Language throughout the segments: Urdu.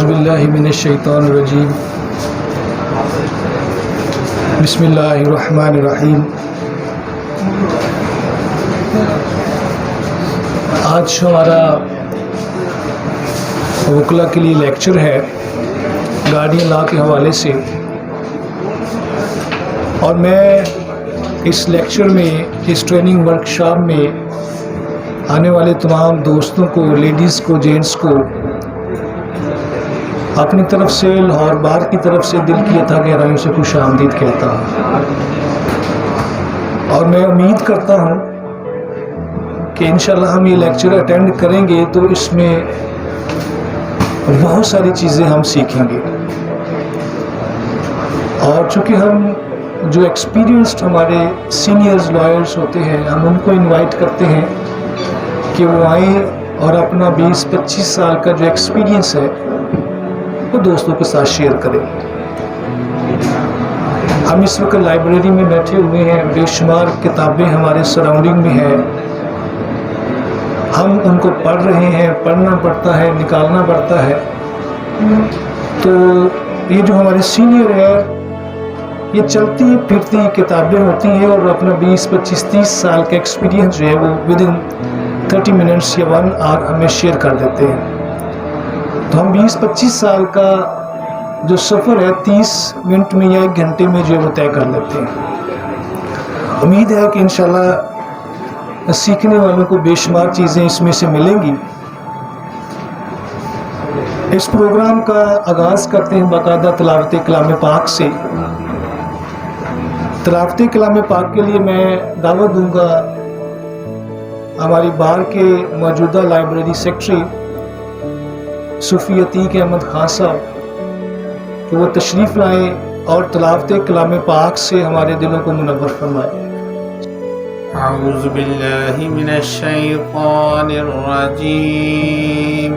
اعوذ باللہ من الشیطان الرجیم بسم اللہ الرحمن الرحیم۔ آج ہمارا وکلا کے لیے لیکچر ہے گارڈین لا کے حوالے سے، اور میں اس لیکچر میں، اس ٹریننگ ورکشاپ میں آنے والے تمام دوستوں کو، لیڈیز کو، جینٹس کو اپنی طرف سے، لاہور بار کی طرف سے دل کی عطا گہرائیوں سے خوش آمدید کہتا ہوں، اور میں امید کرتا ہوں کہ انشاءاللہ ہم یہ لیکچر اٹینڈ کریں گے تو اس میں بہت ساری چیزیں ہم سیکھیں گے، اور چونکہ ہم جو ایکسپیرینسڈ ہمارے سینئرز لائرز ہوتے ہیں، ہم ان کو انوائٹ کرتے ہیں کہ وہ آئیں اور اپنا 20-25 سال کا جو ایکسپیرینس ہے وہ دوستوں کے ساتھ شیئر کریں۔ ہم اس وقت لائبریری میں بیٹھے ہوئے ہیں، بے شمار کتابیں ہمارے سراؤنڈنگ میں ہیں، ہم ان کو پڑھ رہے ہیں، پڑھنا پڑتا ہے، نکالنا پڑتا ہے۔ تو یہ جو ہمارے سینئر ہے، یہ چلتی پھرتی کتابیں ہوتی ہیں، اور اپنا 20-25-30 سال کا ایکسپیرینس جو ہے وہ ودن 30 منٹس یا 1 آور ہمیں شیئر کر دیتے ہیں۔ تو ہم 20-25 سال کا جو سفر ہے 30 منٹ میں یا 1 گھنٹے میں جو ہے وہ طے کر لیتے ہیں۔ امید ہے کہ انشاءاللہ سیکھنے والوں کو بے شمار چیزیں اس میں سے ملیں گی۔ اس پروگرام کا آغاز کرتے ہیں باقاعدہ تلاوت کلام پاک سے۔ تلاوت کلام پاک کے لیے میں دعوت دوں گا ہماری بار کے موجودہ لائبریری سیکرٹری صوفی عتیق احمد خان صاحب کہ وہ تشریف لائیں اور تلاوت کلام پاک سے ہمارے دلوں کو منور فرمائیں۔ اعوذ باللہ من الشیطان الرجیم،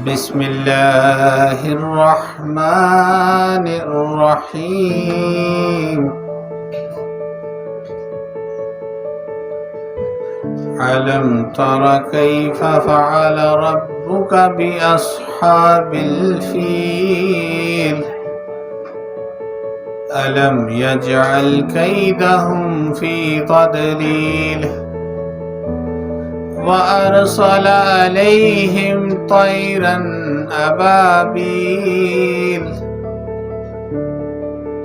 بسم اللہ الرحمن الرحیم۔ ألم تر كيف فعل ربك بأصحاب الفيل ألم يجعل كيدهم في تضليل وأرسل عليهم طيرا أبابيل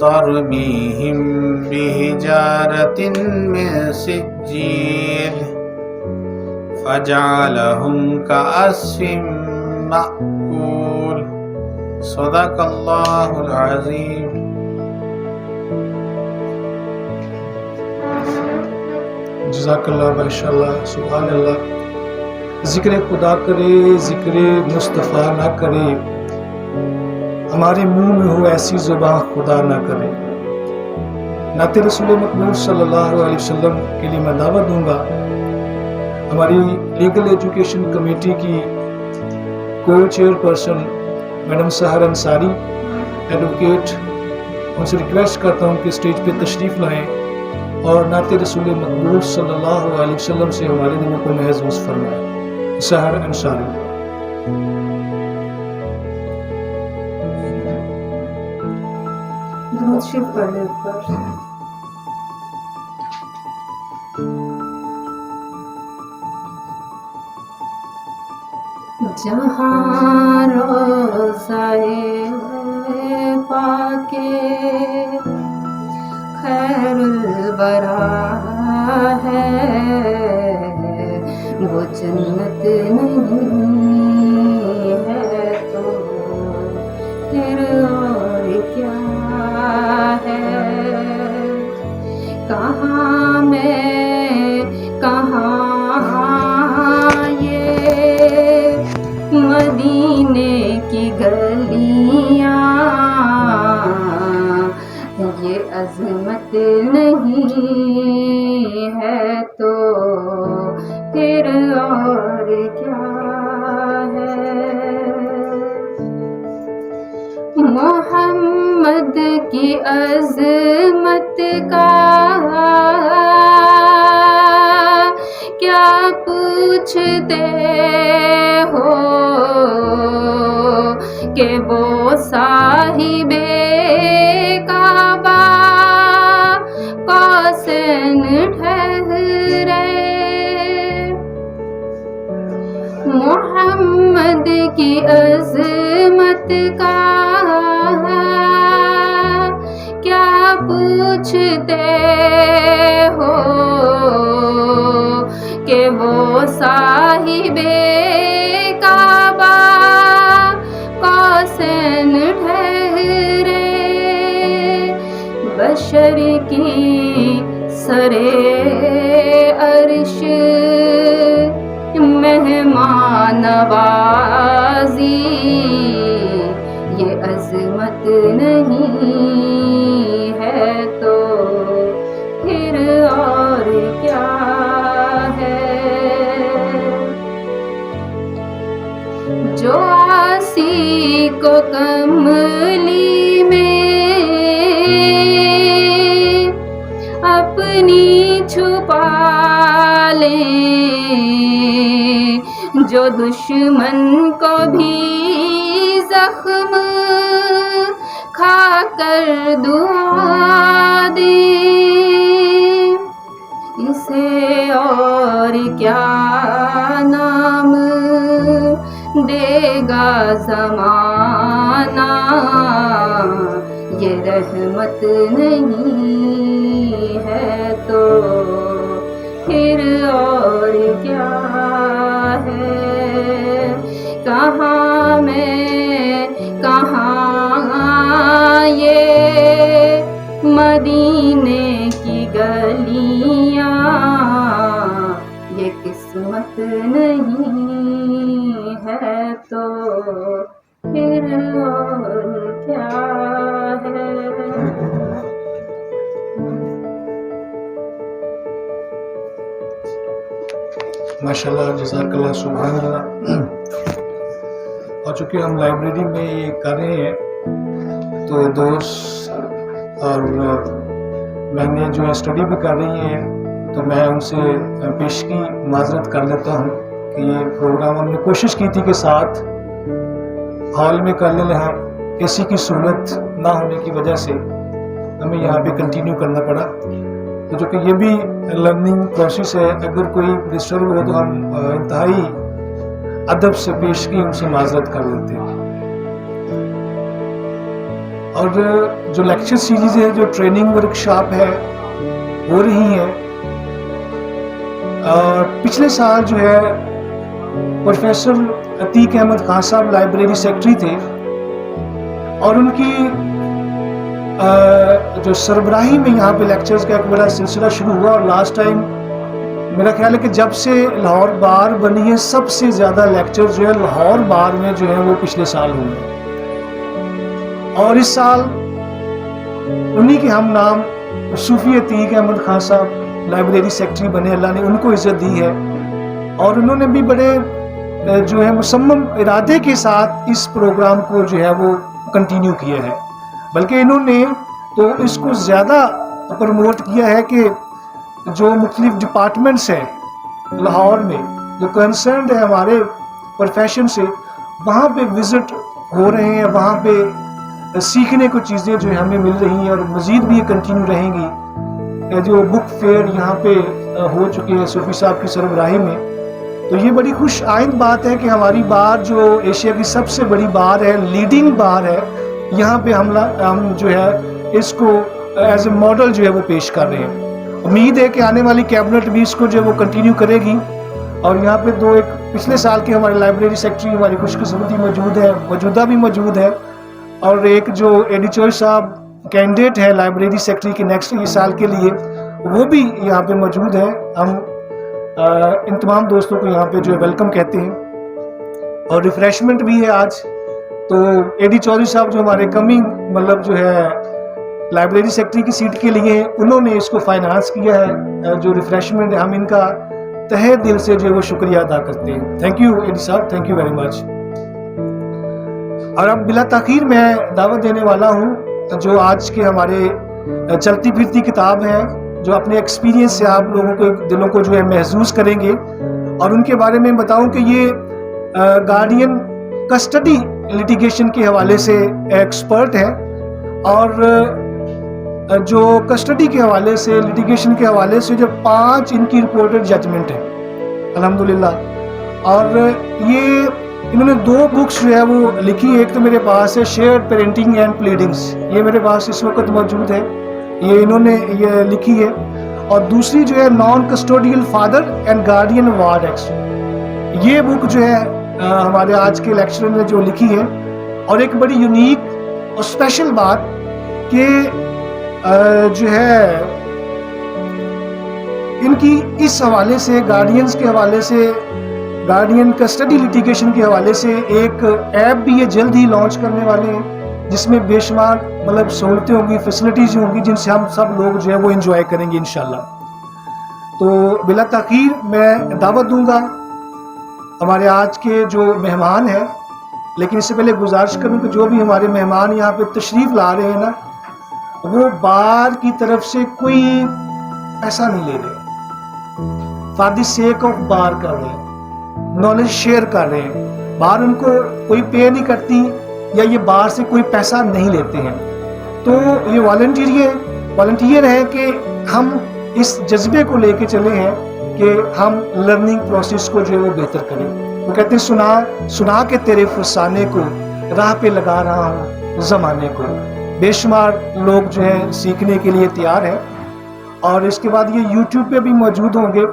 ترميهم بحجارة من سجيل فجعلهم كعصف مأكول۔ صدق اللہ العظیم۔ جزاک اللہ، ماشاء اللہ، سبحان اللہ۔ ذکر خدا کرے، ذکر مصطفیٰ نہ کرے، ہمارے منہ میں ہو ایسی زبان خدا نہ کرے۔ نعت رسول مقبول صلی اللہ علیہ وسلم کے لیے میں دعوت دوں گا ہماری لیگل ایجوکیشن کمیٹی کی کو چیئر پرسن میڈم سحر انصاری ایڈوکیٹ، ان سے ریکویسٹ کرتا ہوں کہ اسٹیج پہ تشریف لائیں اور نعت رسول مقبول صلی اللہ علیہ وسلم سے ہمارے دلوں کو محظوظ فرمائیں۔ سحر انصاری۔ درود شریف پڑھ لیں اوپر۔ جہاں روضہ پاک خیر الورا ہے، وہ جنت نہیں ہے تو پھر اور کیا ہے؟ کہاں میں کہاں یہ مدینے کی گلیاں، یہ عظمت نہیں ہے تو پھر اور کیا ہے؟ محمد کی عظمت کا کیا پوچھ پوچھتے ہو کہ وہ صاحب کعبہ قاسن ٹھہرے، محمد کی عظمت کا کیا پوچھتے ہو کہ وہ صاحب کعبہ قاسن ٹھہرے، بشر کی سرے عرش مہمان نوازی، یہ عظمت نہیں ہے تو پھر اور کیا ہے؟ جو عاصی کو کملی میں اپنی چھپا لیں، جو دشمن کو بھی زخم کھا کر دعا دیں، اسے اور کیا نام دے گا زمانہ؟ یہ رحمت نہیں ہے تو پھر اور کیا ہے؟ کہاں میں کہاں یہ مدینے کی گلیاں، یہ قسمت نہیں ہے تو پھر اور کیا ہے؟ ماشاءاللہ، جزاک اللہ، سبحان اللہ۔ اور چونکہ ہم لائبریری میں یہ کر رہے ہیں تو دوست اور بہنیں جو ہے اسٹڈی بھی کر رہی ہیں، تو میں ان سے پیشگی معذرت کر لیتا ہوں کہ یہ پروگرام ہم نے کوشش کی تھی کہ ساتھ ہال میں کر لیں، اے سی کی سہولت نہ ہونے کی وجہ سے ہمیں یہاں پہ کنٹینیو کرنا پڑا، تو جو کہ یہ بھی لرننگ پروسیس ہے، اگر کوئی ڈسٹرب ہو تو ہم انتہائی ادب سے پیشگی ان سے معذرت کر لیتے ہیں۔ اور جو لیکچر سیریز ہے، جو ٹریننگ ورکشاپ ہے، ہو رہی ہے۔ پچھلے سال جو ہے پروفیسر عتیق احمد خان صاحب لائبریری سیکرٹری تھے، اور ان کی جو سربراہی میں یہاں پہ لیکچرز کا ایک بڑا سلسلہ شروع ہوا، اور لاسٹ ٹائم میرا خیال ہے کہ جب سے لاہور بار بنی ہے سب سے زیادہ لیکچر جو ہے لاہور بار میں جو ہے وہ پچھلے سال ہوئے، اور اس سال انہی کے ہم نام صوفی عتیق احمد خان صاحب لائبریری سیکرٹری بنے، اللہ نے ان کو عزت دی ہے، اور انہوں نے بھی بڑے جو ہے مصمم ارادے کے ساتھ اس پروگرام کو جو ہے وہ کنٹینیو کیا ہے، بلکہ انہوں نے تو اس کو زیادہ پروموٹ کیا ہے کہ جو مختلف ڈپارٹمنٹس ہیں لاہور میں جو کنسرنڈ ہے ہمارے پروفیشن سے، وہاں پہ وزٹ ہو رہے ہیں، وہاں پہ سیکھنے کو چیزیں جو ہمیں مل رہی ہیں، اور مزید بھی یہ کنٹینیو رہیں گی۔ جو بک فیئر یہاں پہ ہو چکے ہیں صوفی صاحب کی سربراہی میں، تو یہ بڑی خوش آئند بات ہے کہ ہماری بار جو ایشیا کی سب سے بڑی بار ہے، لیڈنگ بار ہے، یہاں پہ ہم جو ہے اس کو ایز اے ماڈل جو ہے وہ پیش کر رہے ہیں۔ امید ہے کہ آنے والی کیبنٹ بھی اس کو جو ہے وہ کنٹینیو کرے گی، اور یہاں پہ ایک پچھلے سال کے ہمارے لائبریری سیکرٹری ہماری خوش قسمتی موجود ہے، موجودہ بھی موجود ہے، اور ایک جو ایڈی چوئی صاحب کینڈیڈیٹ ہے لائبریری سیکرٹری کے نیکسٹ سال کے لیے، وہ بھی یہاں پہ موجود ہے۔ ہم ان تمام دوستوں کو یہاں پہ جو ہے ویلکم کہتے ہیں، اور ریفریشمنٹ بھی ہے آج۔ تو ایڈی چودھری صاحب جو ہمارے کمنگ مطلب جو ہے لائبریری سیکرٹری کی سیٹ کے لیے انہوں نے اس کو فائنانس کیا ہے، جو ریفریشمنٹ ہے، ہم ان کا تہہ دل سے جو ہے وہ شکریہ ادا کرتے ہیں۔ تھینک یو ایڈی صاحب، تھینک یو ویری مچ۔ اور اب بلا تاخیر میں دعوت دینے والا ہوں جو آج کے ہمارے چلتی پھرتی کتاب ہیں، جو اپنے ایکسپیرینس سے آپ لوگوں کو دلوں کو جو ہے محظوظ کریں گے، اور ان کے بارے میں بتاؤں کہ یہ گارڈین کسٹڈی لٹیگیشن کے حوالے سے ایکسپرٹ ہیں، اور جو کسٹڈی کے حوالے سے لٹیگیشن کے حوالے سے جو 5 ان کی رپورٹڈ ججمنٹ ہیں الحمدللہ. اور یہ انہوں نے 2 بکس جو ہے وہ لکھی. ایک تو میرے پاس ہے شیئرڈ پیرنٹنگ اینڈ پلیڈنگس، یہ میرے پاس اس وقت موجود ہے، یہ انہوں نے یہ لکھی ہے. اور دوسری جو ہے naan custodial father and guardian award act, یہ بک جو ہے ہمارے آج کے لیکچر میں جو لکھی ہے. اور ایک بڑی یونیک اور اسپیشل بات کہ جو ہے ان کی اس حوالے سے گارڈینز کے حوالے سے، گارڈین کسٹڈی لٹیگیشن کے حوالے سے ایک ایپ بھی یہ جلد ہی لانچ کرنے والے ہیں، جس میں بے شمار مطلب سہولتیں ہوں گی، فیسلٹیز ہوں گی، جن سے ہم سب لوگ جو ہے وہ انجوائے کریں گے انشاءاللہ. تو بلا تاخیر میں دعوت دوں گا ہمارے آج کے جو مہمان ہیں. لیکن اس سے پہلے گزارش کروں کہ جو بھی ہمارے مہمان یہاں پہ تشریف لا رہے ہیں نا، وہ بار کی طرف سے کوئی پیسہ نہیں لے رہے، فار دی سیک آف بار کر رہے ہیں، نالج شیئر کر رہے ہیں. بار ان کو کوئی پے نہیں کرتی یا یہ بار سے کوئی پیسہ نہیں لیتے ہیں. تو یہ والنٹیئر ہے کہ ہم اس جذبے کو لے کے چلے ہیں کہ ہم لرننگ پروسیس کو جو ہے وہ بہتر کریں. وہ کہتے ہیں سنا کے تیرے فسانے کو راہ پہ لگا رہا ہوں زمانے کو. بے شمار لوگ جو ہیں سیکھنے کے لیے تیار ہیں. اور اس کے بعد یہ یوٹیوب پہ بھی موجود ہوں گے.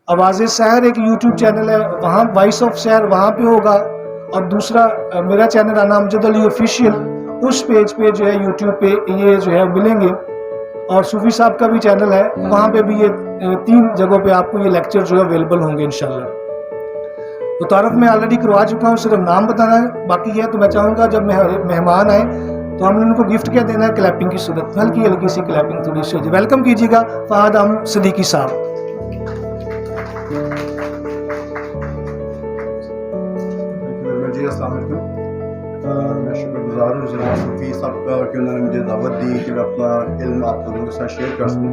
آواز سحر ایک یوٹیوب چینل ہے، وہاں وائس آف سحر وہاں پہ ہوگا. اور دوسرا میرا چینل رانا امجد علی آفیشیل، اس پیج پہ جو ہے یوٹیوب پہ یہ جو ہے ملیں گے. اور صوفی صاحب کا بھی چینل ہے، وہاں پہ بھی یہ 3 جگہوں پہ آپ کو یہ لیکچر جو ہے اویلیبل ہوں گے انشاءاللہ. تو تعارف میں آلریڈی کروا چکا ہوں، صرف نام بتانا ہے باقی ہے. تو میں چاہوں گا جب مہمان آئیں تو ہم نے ان کو گفٹ کیا دینا ہے، کلیپنگ کی صورت، ہلکی سی کلیپنگ تھوڑی سی ہو جائے. ویلکم کیجیے گا فہد احمد صدیقی صاحب. جی السلام علیکم. میں شکر گزار ہوں جناب صوفی صاحب کا کہ انہوں نے مجھے دعوت دی کہ میں اپنا علم آپ لوگوں کے ساتھ شیئر کر سکوں.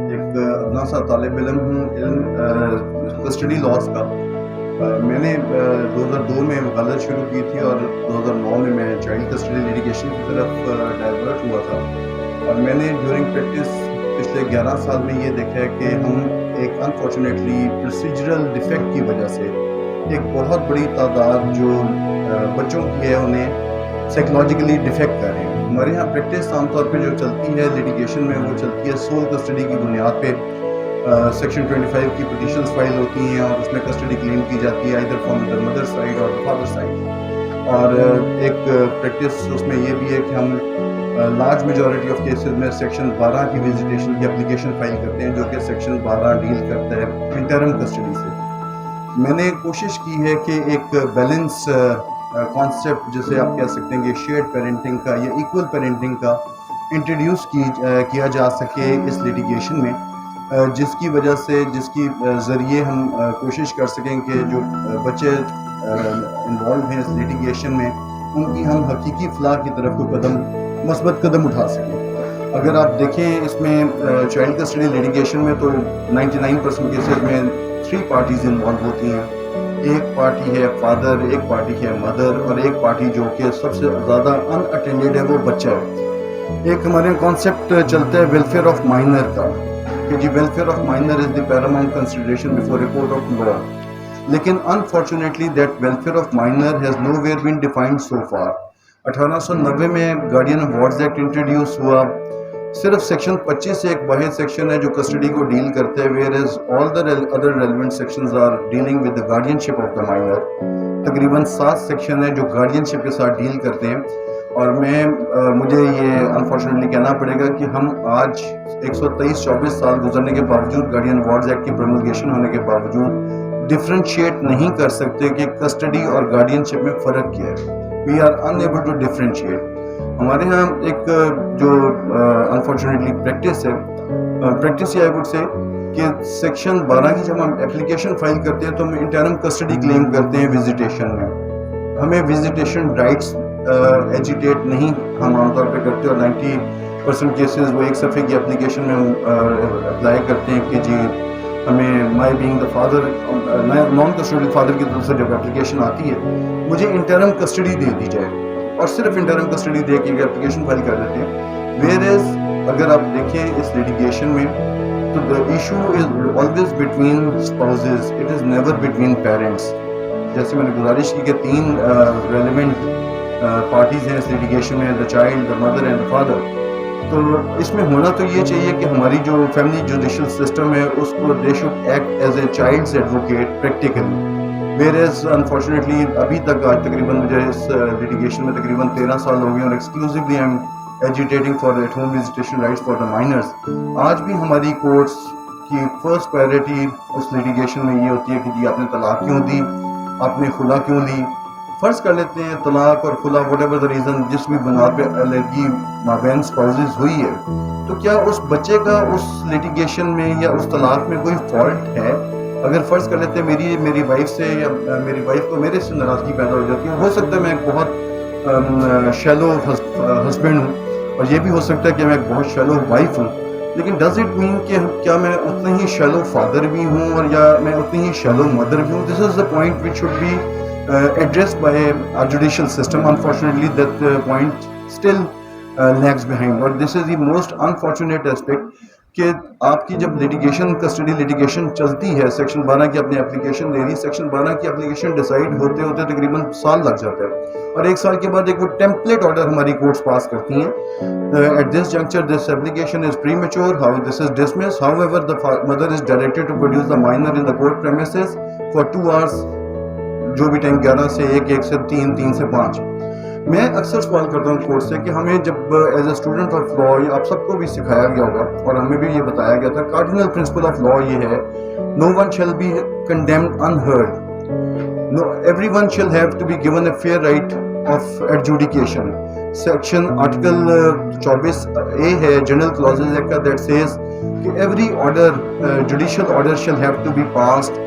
ایک ادنا سا طالب علم ہوں علم کسٹڈی لاس کا. میں نے 2002 میں وکالت شروع کی تھی اور 2009 میں چائلڈ کسٹڈی لیٹیگیشن کی طرف ڈائیورٹ ہوا تھا. اور میں نے ڈیورنگ پریکٹس پچھلے 11 سال میں یہ دیکھا ہے کہ ہم ایک انفارچونیٹلی پروسیجرل ڈیفیکٹ کی وجہ سے ایک بہت بڑی تعداد جو بچوں کی ہے انہیں سائیکولوجیکلی ڈیفیکٹ کر رہے ہیں. ہمارے یہاں پریکٹس عام طور پہ جو چلتی ہے لیٹیگیشن میں وہ چلتی ہے سول کسٹڈی کی بنیاد پہ. سیکشن 25 کی پٹیشنز فائل ہوتی ہیں اور اس میں کسٹڈی کلیم کی جاتی ہے either from the mother side اور فادر سائڈ. اور ایک پریکٹس اس میں یہ بھی ہے کہ ہم لارج میجورٹی آف کیسز میں سیکشن 12 کی وزیٹیشن کی اپلیکیشن فائل کرتے ہیں، جو کہ سیکشن 12 ڈیل کرتا ہے انٹرم کسٹڈی سے. میں نے کوشش کی ہے کہ ایک بیلنس کانسیپٹ جسے آپ کہہ سکتے ہیں کہ شیئرڈ پیرنٹنگ کا یا ایکول پیرنٹنگ کا انٹروڈیوس کیا جا سکے اس لیٹیگیشن میں، جس کی وجہ سے جس کی ذریعے ہم کوشش کر سکیں کہ جو بچے انوالو ہیں اس لیٹیگیشن میں ان کی ہم حقیقی فلاح کی طرف کوئی مثبت قدم اٹھا سکیں. اگر آپ دیکھیں اس میں چائلڈ کسٹڈی لیٹیگیشن میں تو 99% کیسز میں 3 پارٹیز انوالو ہوتی ہیں. ایک پارٹی ہے فادر، ایک پارٹی ہے مدر، اور ایک پارٹی جو کہ سب سے زیادہ ان اٹینڈیڈ ہے وہ بچہ ہے. ایک ہمارے کانسیپٹ چلتا ہے ویلفیئر آف مائنر کا کہ جی welfare of minor is the paramount consideration before a court of law. لیکن unfortunately that welfare of minor has nowhere been defined so far. 1890 میں گارڈین اوارڈز ایکٹ انٹروڈیوس ہوا. صرف سیکشن 25 سے ایک واحد سیکشن ہے جو کسٹڈی کو ڈیل کرتے ہیں، whereas all the other relevant sections are dealing with the guardianship of the minor. تقریباً 7 سیکشن ہیں جو گارڈین شپ کے ساتھ ڈیل کرتے ہیں. اور مجھے یہ انفارچونیٹلی کہنا پڑے گا کہ ہم آج 123-24 سال گزرنے کے باوجود گارڈین اوارڈز ایکٹ کی پروملگیشن ہونے کے باوجود ڈفرینشیٹ نہیں کر سکتے کہ کسٹڈی اور گارڈین شپ میں فرق کیا ہے. We are unable to differentiate. ہمارے ہاں ایک جو انفارچونیٹلی پریکٹس ہے، پریکٹس یہ آئی وڈ سے کہ سیکشن 12 کی جب ہم اپلیکیشن فائل کرتے ہیں تو ہم انٹرم کسٹڈی کلیم کرتے ہیں وزیٹیشن میں. ہمیں وزیٹیشن رائٹس ایجیٹیٹ نہیں ہم عام طور پہ کرتے، اور 90% کیسز وہ ایک صفحے کی اپلیکیشن میں ہم اپلائی کرتے ہیں کہ جی ہمیں my being the father non custodial father کی طرف سے جب اپلیکیشن آتی ہے مجھے انٹرم کسٹڈی دے دی جائے اور صرف انٹرم کسٹڈی دے کے اپلیکیشن فائل کر دیتے ہیں. ویئر ایز اگر آپ دیکھیں اس لیٹیگیشن میں تو the issue is always between spouses, it is never between parents. جیسے میں نے گزارش کی کہ 3 ریلیونٹ پارٹیز ہیں اس لیٹیگیشن میں, the child, the mother and the father. تو اس میں ہونا تو یہ چاہیے کہ ہماری جو فیملی جوڈیشل سسٹم ہے اس کو they should act as a child's advocate practically. Where as unfortunately ابھی تک آج تقریباً مجھے اس لیٹیگیشن میں تقریباً 13 سال ہو گئے اور exclusively I am agitating for at home visitation rights for the minors. آج بھی ہماری کورٹس کی فرسٹ پرائرٹی اس لیٹیگیشن میں یہ ہوتی ہے کہ جی آپ نے طلاق کیوں دی, آپ نے خلا کیوں لی. فرض کر لیتے ہیں طلاق اور خلا وٹ ایور دا ریزن جس بھی بنا پہ علیحدگی مابین اسپاؤزز ہوئی ہے, تو کیا اس بچے کا اس لیٹیگیشن میں یا اس طلاق میں کوئی فالٹ ہے؟ اگر فرض کر لیتے ہیں میری وائف سے یا میری وائف کو میرے سے ناراضگی پیدا ہو جاتی ہے, ہو سکتا ہے میں ایک بہت شیلو ہسبینڈ ہوں اور یہ بھی ہو سکتا ہے کہ میں ایک بہت شیلو وائف ہوں, لیکن ڈز اٹ مین کہ کیا میں اتنا ہی شیلو فادر بھی ہوں اور یا میں اتنی ہی شیلو مدر بھی ہوں؟ This is the point which should be addressed by our judicial system. Unfortunately that point still lags behind, or this is the most unfortunate aspect کہ آپ کی جب لیٹیگیشن کسٹڈی لیٹیگیشن چلتی ہے, سیکشن 12 کی اپنی اپلیکیشن دے رہی, سیکشن 12 کی اپلیکیشن ڈیسائیڈ ہوتے ہوتے تقریباً سال لگ جاتا ہے اور 1 سال کے بعد ایک وہ ٹیمپلیٹ آرڈر ہماری کورٹس پاس کرتی ہیں. At this juncture this application is pre mature, how this is dismiss, how ever the mother is directed to produce the minor in the court premises for 2 hours, جو بھی ٹائم 11 سے 1 سے 3 3 سے 5. میں اکثر سوال کرتا ہوں کورٹ سے کہ ہمیں جب as a student of law, یہ آپ سب کو بھی سکھایا گیا ہوگا اور ہمیں بھی یہ بتایا گیا تھا, کارڈینل پرنسپل آف لا یہ ہے, no one shall be condemned unheard, every one shall have to be given a fair right of adjudication. Section article 24A ہے جنرل کلازز ایکٹ کا, دیٹ سیز کہ every order judicial order shall have to be passed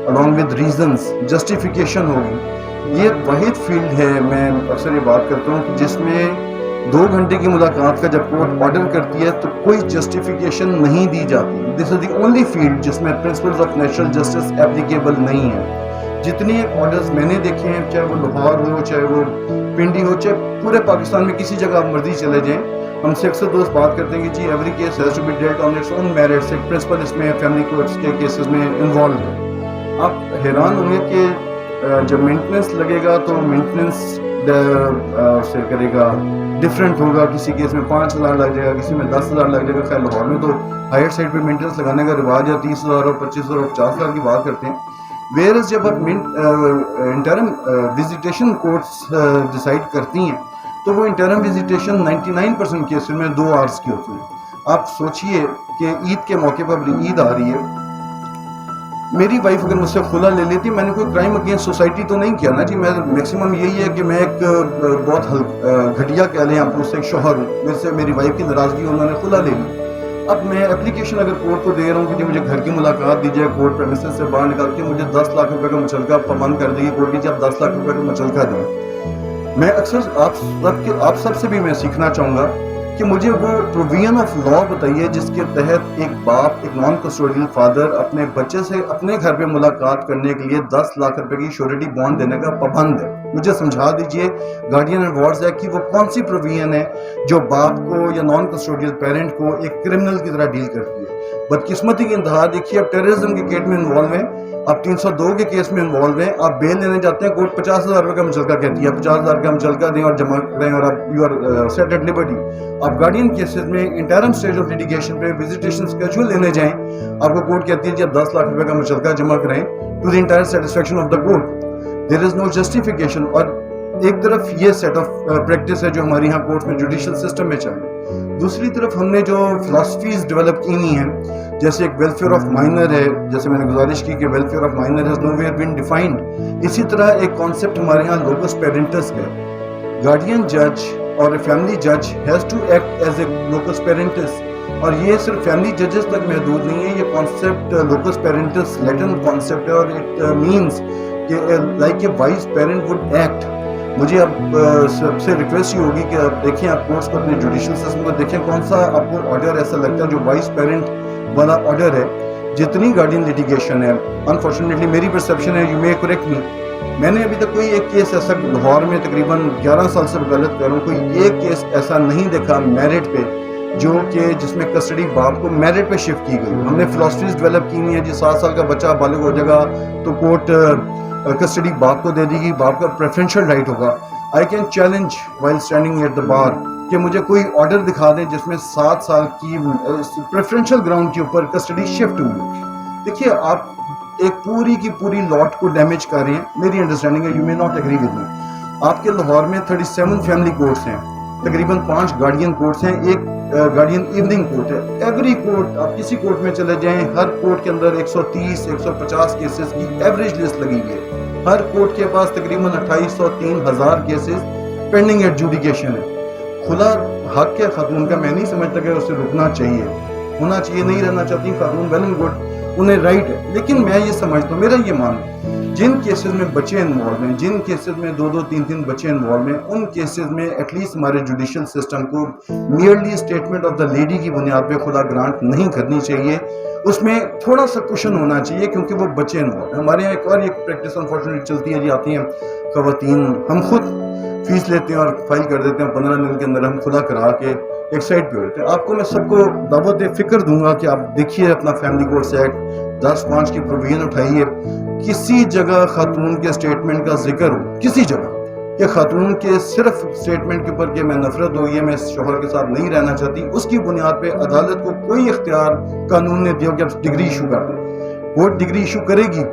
along with reasons, justification ہوگی. یہ واحد فیلڈ ہے, میں اکثر یہ بات کرتا ہوں, جس میں 2 گھنٹے کی ملاقات کا جب کورٹ آرڈر کرتی ہے تو کوئی جسٹیفیکیشن نہیں دی جاتی. دس از دی اونلی فیلڈ جس میں principles of natural justice applicable نہیں ہیں. جتنے آرڈرز میں نے دیکھے ہیں, چاہے وہ لاہور ہو, چاہے وہ پنڈی ہو, چاہے پورے پاکستان میں کسی جگہ آپ مرضی چلے جائیں, ہم سے اکثر دوست بات کرتے ہیں کہ جی every case has to be dealt on its own merits. ایک پرنسپل اس میں فیملی کورٹس کے کیسز میں انوالو ہے. آپ حیران ہوں گے کہ جب مینٹننس لگے گا تو مینٹننس سے کرے گا ڈفرینٹ ہوگا. کسی کیس میں 5,000 لگ جائے گا, کسی میں 10,000 لگ جائے گا. خیر لاہور میں تو ہائر سائڈ پہ مینٹننس لگانے کا رواج ہے, 30,000 اور 25,000 اور 50,000 کی بات کرتے ہیں. ویئرز جب آپ انٹرم وزیٹیشن کورٹس ڈیسائیڈ کرتی ہیں تو وہ انٹرم وزیٹیشن 99% کیسز میں 2 hours کی ہوتی ہے. آپ سوچئے کہ عید کے موقع پر عید آ رہی ہے, میری وائف اگر مجھ سے خلا لے لیتی, میں نے کوئی کرائم اگینسٹ سوسائٹی تو نہیں کیا نا جی. میں میکسیمم یہی ہے کہ میں ایک بہت گھٹیا کہہ لیں آپ اس سے ایک شوہر ہوں, میرے سے میری وائف کی ناراضگی انہوں نے خلا لے لی. اب میں اپلیکیشن اگر کورٹ کو دے رہا ہوں کہ جی مجھے گھر کی ملاقات دیجیے, کورٹ پریمیسز سے باہر نکال کے مجھے 10 لاکھ روپے کا مچلکہ پابند کر دیجیے کورٹ کی, جب 10 لاکھ روپے کا مچلکہ دیں. میں اکثر آپ سب سے بھی میں سیکھنا چاہوں گا کہ مجھے وہ پروویژن آف لا بتائیے جس کے تحت ایک باپ, ایک نان کسٹوڈیل فادر اپنے بچے سے اپنے گھر پہ ملاقات کرنے کے لیے 10 لاکھ روپے کی شیورٹی بانڈ دینے کا پابند ہے. مجھے سمجھا دیجئے گارڈین اینڈ وارڈز ایکٹ کی وہ کون سی پروویژن ہے جو باپ کو یا نان کسٹوڈیل پیرنٹ کو ایک کرمنل کی طرح ڈیل کرتی ہے. بدقسمتی کی انتہا دیکھیے, اب ٹیررزم کے کیس میں انوالو ہیں, آپ 302 کے کیس میں انوالو ہیں, آپ بیل لینے جاتے ہیں, کورٹ 50,000 روپے کا مچلکہ کہتی ہے, 50,000 کا مچلکہ دیں اور جمع کریں اور آپ you are set at liberty. آپ گارڈین کیسز میں انٹرم اسٹیج آف لیٹیگیشن پہ وزیٹیشن اسکیجول لینے جائیں, آپ کو کورٹ کہتی ہے جی آپ 10 لاکھ روپے کا مچلکہ جمع کریں to the entire satisfaction of the court. There is no justification. اور ایک طرف یہ سیٹ آف پریکٹس ہے جو ہمارے یہاں کورٹ میں جوڈیشل سسٹم میں چل رہی ہے, دوسری طرف ہم نے جو فلاسفیز ڈیولپ کی ہوئی ہیں, جیسے ایک ویلفیئر آف مائنر ہے, جیسے میں نے گزارش کی کہ welfare of minor has nowhere been defined. اسی طرح ایک کانسیپٹ ہمارے یہاں لوکس پیرنٹس کا, گارڈین جج اور فیملی جج has to act as a locus parents. اور یہ صرف فیملی ججز تک محدود نہیں ہے, یہ concept locus parents Latin concept ہے, اور اٹ مینس کہ like a wise parent would act. مجھے اب سب سے ریکویسٹ یہ ہوگی کہ آپ دیکھیں, آپ کورٹس کو اپنے جوڈیشل سسٹم کو دیکھیں, کون سا آپ کو آرڈر ایسا لگتا ہے جو وائس پیرنٹ والا آرڈر ہے جتنی گارڈین لٹیگیشن ہے, انفارچونیٹلی میری پرسیپشن ہے, یو مے کریکٹ می, میں نے ابھی تک کوئی ایک کیس ایسا لاہور میں تقریباً 11 سال سے غلط کروں, کوئی ایک کیس ایسا نہیں دیکھا میرٹ پہ جو کہ جس میں کسٹڈی باپ کو میرٹ پہ شفٹ کی گئی. ہم نے فلاسفیز ڈیولپ کی ہوئی ہیں جی 7 سال کا بچہ بالغ ہو جائے گا تو کورٹ کسٹڈی باپ کو دے دی گی, باپ کا پریفرینشیل رائٹ ہوگا. I can challenge while standing at the bar کہ مجھے کوئی آرڈر دکھا دیں جس میں 7 سال کی پریفرینشیل گراؤنڈ کے اوپر کسٹڈی شفٹ ہوئی. دیکھیے آپ ایک پوری کی پوری لاٹ کو ڈیمیج کر رہے ہیں. میری انڈرسٹینڈنگ ہے, you may not agree with me. آپ کے لاہور میں 37 فیملی کورٹس ہیں, تقریباً 5 گارڈین کورٹس ہیں, ایک گارڈین ایوننگ کورٹ ہے. ایوری کورٹ, آپ کسی کورٹ میں چلے جائیں, ہر کورٹ کے اندر 130-150 کیسز کی ایوریج لسٹ لگی ہوئی ہے. ہر کورٹ کے پاس تقریباً 2800-3000 کیسز پینڈنگ ایڈجوڈیکیشن ہے. کھلا حق ہے خاتون کا, میں نہیں سمجھتا کہ اسے رکنا چاہیے, ہونا چاہیے, نہیں رہنا چاہتی خاتون, ویل اینڈ گڈ, انہیں رائٹ ہے. لیکن میں یہ سمجھتا ہوں, میرا یہ ماننا ہے, جن کیسز میں بچے انوالو ہیں, جن کیسز میں 2-3 بچے انوالو ہیں, ان کیسز میں ایٹ لیسٹ ہمارے جوڈیشل سسٹم کو merely statement of the lady کی بنیاد پہ خدا گرانٹ نہیں کرنی چاہیے. اس میں تھوڑا سا کوشن ہونا چاہیے کیونکہ وہ بچے انوالو ہیں. ہمارے یہاں ایک اور ایک پریکٹس انفارچونیٹلی چلتی ہے جی, آتی ہیں خواتین, ہم خود فیس لیتے ہیں اور فائل کر دیتے ہیں, 15 دن کے اندر ہم خدا کرا کے ایک سائڈ پہ ہوتے ہیں. آپ کو میں سب کو دعوت فکر دوں گا کہ آپ دیکھیے اپنا فیملی کورٹس ایکٹ 10(5) کی پروویژن اٹھائیے. کسی جگہ خاتون کے اسٹیٹمنٹ کا ذکر ہو, کسی جگہ, کہ خاتون کے صرف اسٹیٹمنٹ کے اوپر کہ میں نفرت ہوئی ہے, میں شوہر کے ساتھ نہیں رہنا چاہتی, اس کی بنیاد پہ عدالت کو کوئی اختیار قانون نے دیا کہ آپ ڈگری ایشو کر دیں. کورٹ ڈگری ایشو کرے گی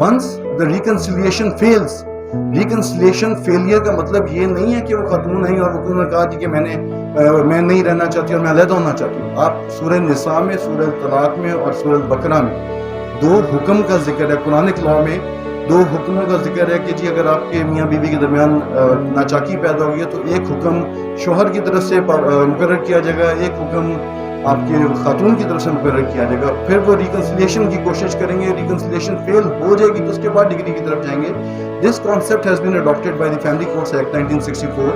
once the reconciliation fails. Reconciliation failure کا مطلب یہ نہیں ہے کہ وہ خاتون آئی اور انہوں نے کہا جی کہ میں نہیں رہنا چاہتی اور میں علیحدہ ہونا چاہتی ہوں. آپ سورہ نساء میں, سورہ طلاق میں اور سورہ البقرہ میں 2 حکم کا ذکر ہے. قرآنک لاء میں 2 حکموں کا ذکر ہے کہ جی اگر آپ کے میاں بیوی کے درمیان ناچاکی پیدا ہوئی ہے تو ایک حکم شوہر کی طرف سے مقرر کیا جائے گا, ایک حکم آپ کے خاتون کی طرف سے مقرر کیا جائے گا. پھر وہ ریکنسیلیشن کی کوشش کریں گے, ریکنسیلیشن فیل ہو جائے گی تو اس کے بعد ڈگری کی طرف جائیں گے. This concept has been adopted by the family courts act 1964.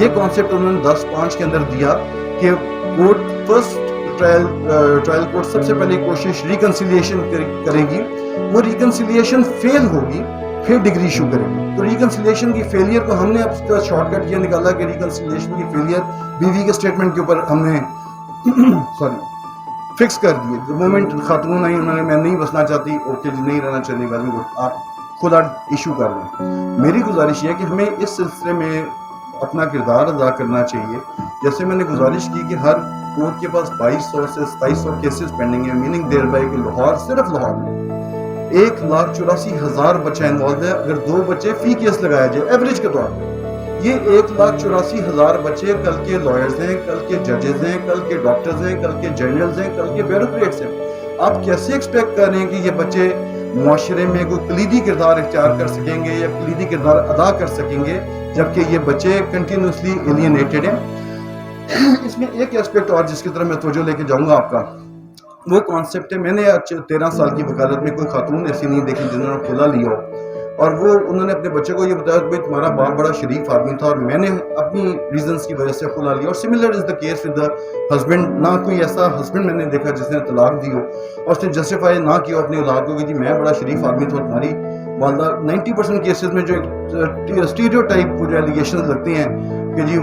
یہ کانسیپٹ انہوں نے 10(5) کے اندر دیا کہ کورٹ فرسٹ ٹرائل کورٹ سب سے پہلے کوشش ریکنسیلیشن کرے گی, وہ ریکنسیلیشن فیل ہوگی پھر ڈگری ایشو کرے گی. تو ریکنسیلیشن کی فیلئر کو ہم نے اب کا شارٹ کٹ یہ نکالا کہ ریکنسیلیشن کی فیلئر بیوی کے اسٹیٹمنٹ کے اوپر ہم نے فکس کر دیے. مومنٹ خاتون آئی, انہوں نے میں نہیں بسنا چاہتی, اوکے جی نہیں رہنا چاہتی, ویل اینڈ گڈ, آپ خود ایشو کر دیں. میری گزارش یہ ہے کہ ہمیں اس سلسلے میں اپنا کردار ادا کرنا چاہیے. جیسے میں نے گزارش کی کہ ہر کورٹ کے پاس 2200 سے 2700 کیسز پینڈنگ ہیں, میننگ دیر بائی کہ لاہور, صرف لاہور میں 1,84,000 بچہ انوالو ہے. اگر 2 بچے فی کیس لگایا جائے ایوریج کے طور پر, یہ 1,84,000 بچے کل کے لائرز ہیں, کل کے ججز ہیں, کل کے ڈاکٹرز ہیں, کل کے جنرلز ہیں, کل کے بیوروکریٹس ہیں. آپ کیسے ایکسپیکٹ کر رہے ہیں کہ یہ بچے معاشرے میں کوئی کلیدی کردار اختیار کر سکیں گے یا کلیدی کردار ادا کر سکیں گے جبکہ یہ بچے کنٹینیوسلی ایلینیٹڈ ہیں. اس میں ایک ایسپیکٹ اور جس کی طرف میں توجہ لے کے جاؤں گا آپ کا, وہ کانسیپٹ ہے, میں نے 13 سال کی وکالت میں کوئی خاتون ایسی نہیں دیکھی جنہوں نے کھلا لیا ہو اور وہ انہوں نے اپنے بچے کو یہ بتایا کہ تمہارا باپ بڑا شریف آدمی تھا اور میں نے اپنی ریزنس کی وجہ سے کھلا لیا. اور similar is the case with the husband. نہ کوئی ایسا ہسبینڈ میں نے دیکھا جس نے طلاق دی ہو اور اس نے جسٹیفائی نہ کیا اپنی اولاد کو کہ جی میں بڑا شریف آدمی تھا اور تمہاری والدہ. 90% کیسز میں جو اسٹیریو ٹائپ جو ایلیگیشن لگتے ہیں کہ جی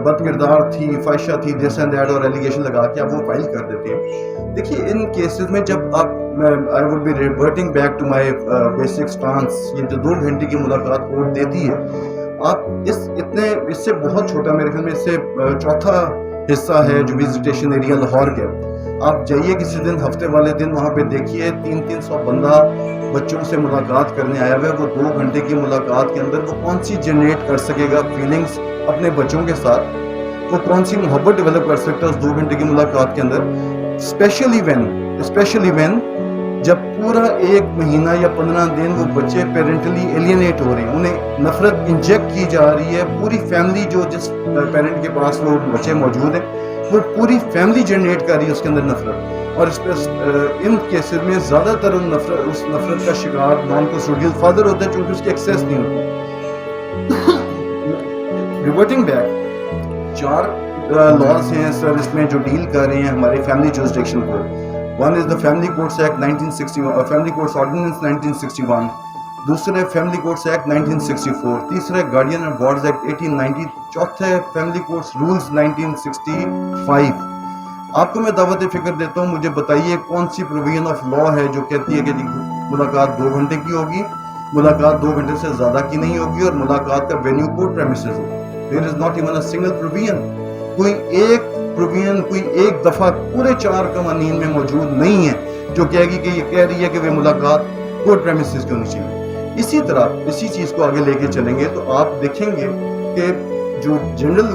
بد کردار تھی, فائشہ تھی, دس اینڈ دیٹ, اور ایلیگیشن لگا کے آپ وہ فائل کر دیتے ہیں. دیکھیے ان کیسز میں جب آپ, I would be reverting back to my basic stance, یہ جو 2 گھنٹے کی ملاقات کورٹ دیتی ہے, آپ اس سے بہت چھوٹا, میرے خیال میں اس سے چوتھا حصہ ہے جو وزیٹیشن ایریا لاہور کے. آپ جائیے کسی دن, ہفتے والے دن, وہاں پہ دیکھیے 300 بندہ بچوں سے ملاقات کرنے آیا ہوا ہے. وہ 2 گھنٹے کی ملاقات کے اندر وہ کون سی جنریٹ کر سکے گا فیلنگس اپنے بچوں کے ساتھ, وہ کون سی محبت ڈیولپ کر سکتا ہے اس 2 گھنٹے کی ملاقات کے اندر. اسپیشلی وین جب پورا 1 مہینہ یا 15 دن وہ بچے پیرنٹلی ایلینیٹ ہو رہے ہیں, انہیں نفرت انجیکٹ کی جا رہی ہے. پوری فیملی جو جس پیرنٹ کے پاس وہ بچے موجود ہیں وہ پوری فیملی جنریٹ کر رہی ہے اس کے اندر نفرت. اور ان کیسز میں زیادہ تر اس نفرت کا شکار نان کسٹوڈیل فادر ہوتا ہے چونکہ اس کی ایکسیس نہیں ہوتی. ریورٹنگ بیک, 4 لاز ہیں سر اس میں جو ڈیل کر رہے ہیں ہماری فیملی جورسڈکشن کو. One is the family courts act 1961, family courts ordinance 1961, دوسرا ہے فیملی کورٹس ایکٹ 1964, تیسرا ہے گارڈین اینڈ وارڈز ایکٹ 1890, چوتھا ہے فیملی کورٹس رولز 1965. آپ کو میں دعوت فکر دیتا ہوں, مجھے بتائیے کون سی پروویژن آف لا ہے جو کہتی ہے کہ ملاقات 2 گھنٹے کی ہوگی, ملاقات 2 گھنٹے سے زیادہ کی نہیں ہوگی, اور ملاقات کا وینیو کورٹ پریمیسز ہوگا. There is not even a single provision. کوئی ایک پروویژن, کوئی ایک دفعہ پورے 4 قوانین میں موجود نہیں ہے جو کہے گی کہ یہ کہہ رہی ہے کہ وہ ملاقات کورٹ پریمیسز کی ہونی چاہیے. اسی طرح اسی چیز کو آگے لے کے چلیں گے تو آپ دیکھیں گے کہ جو جنرل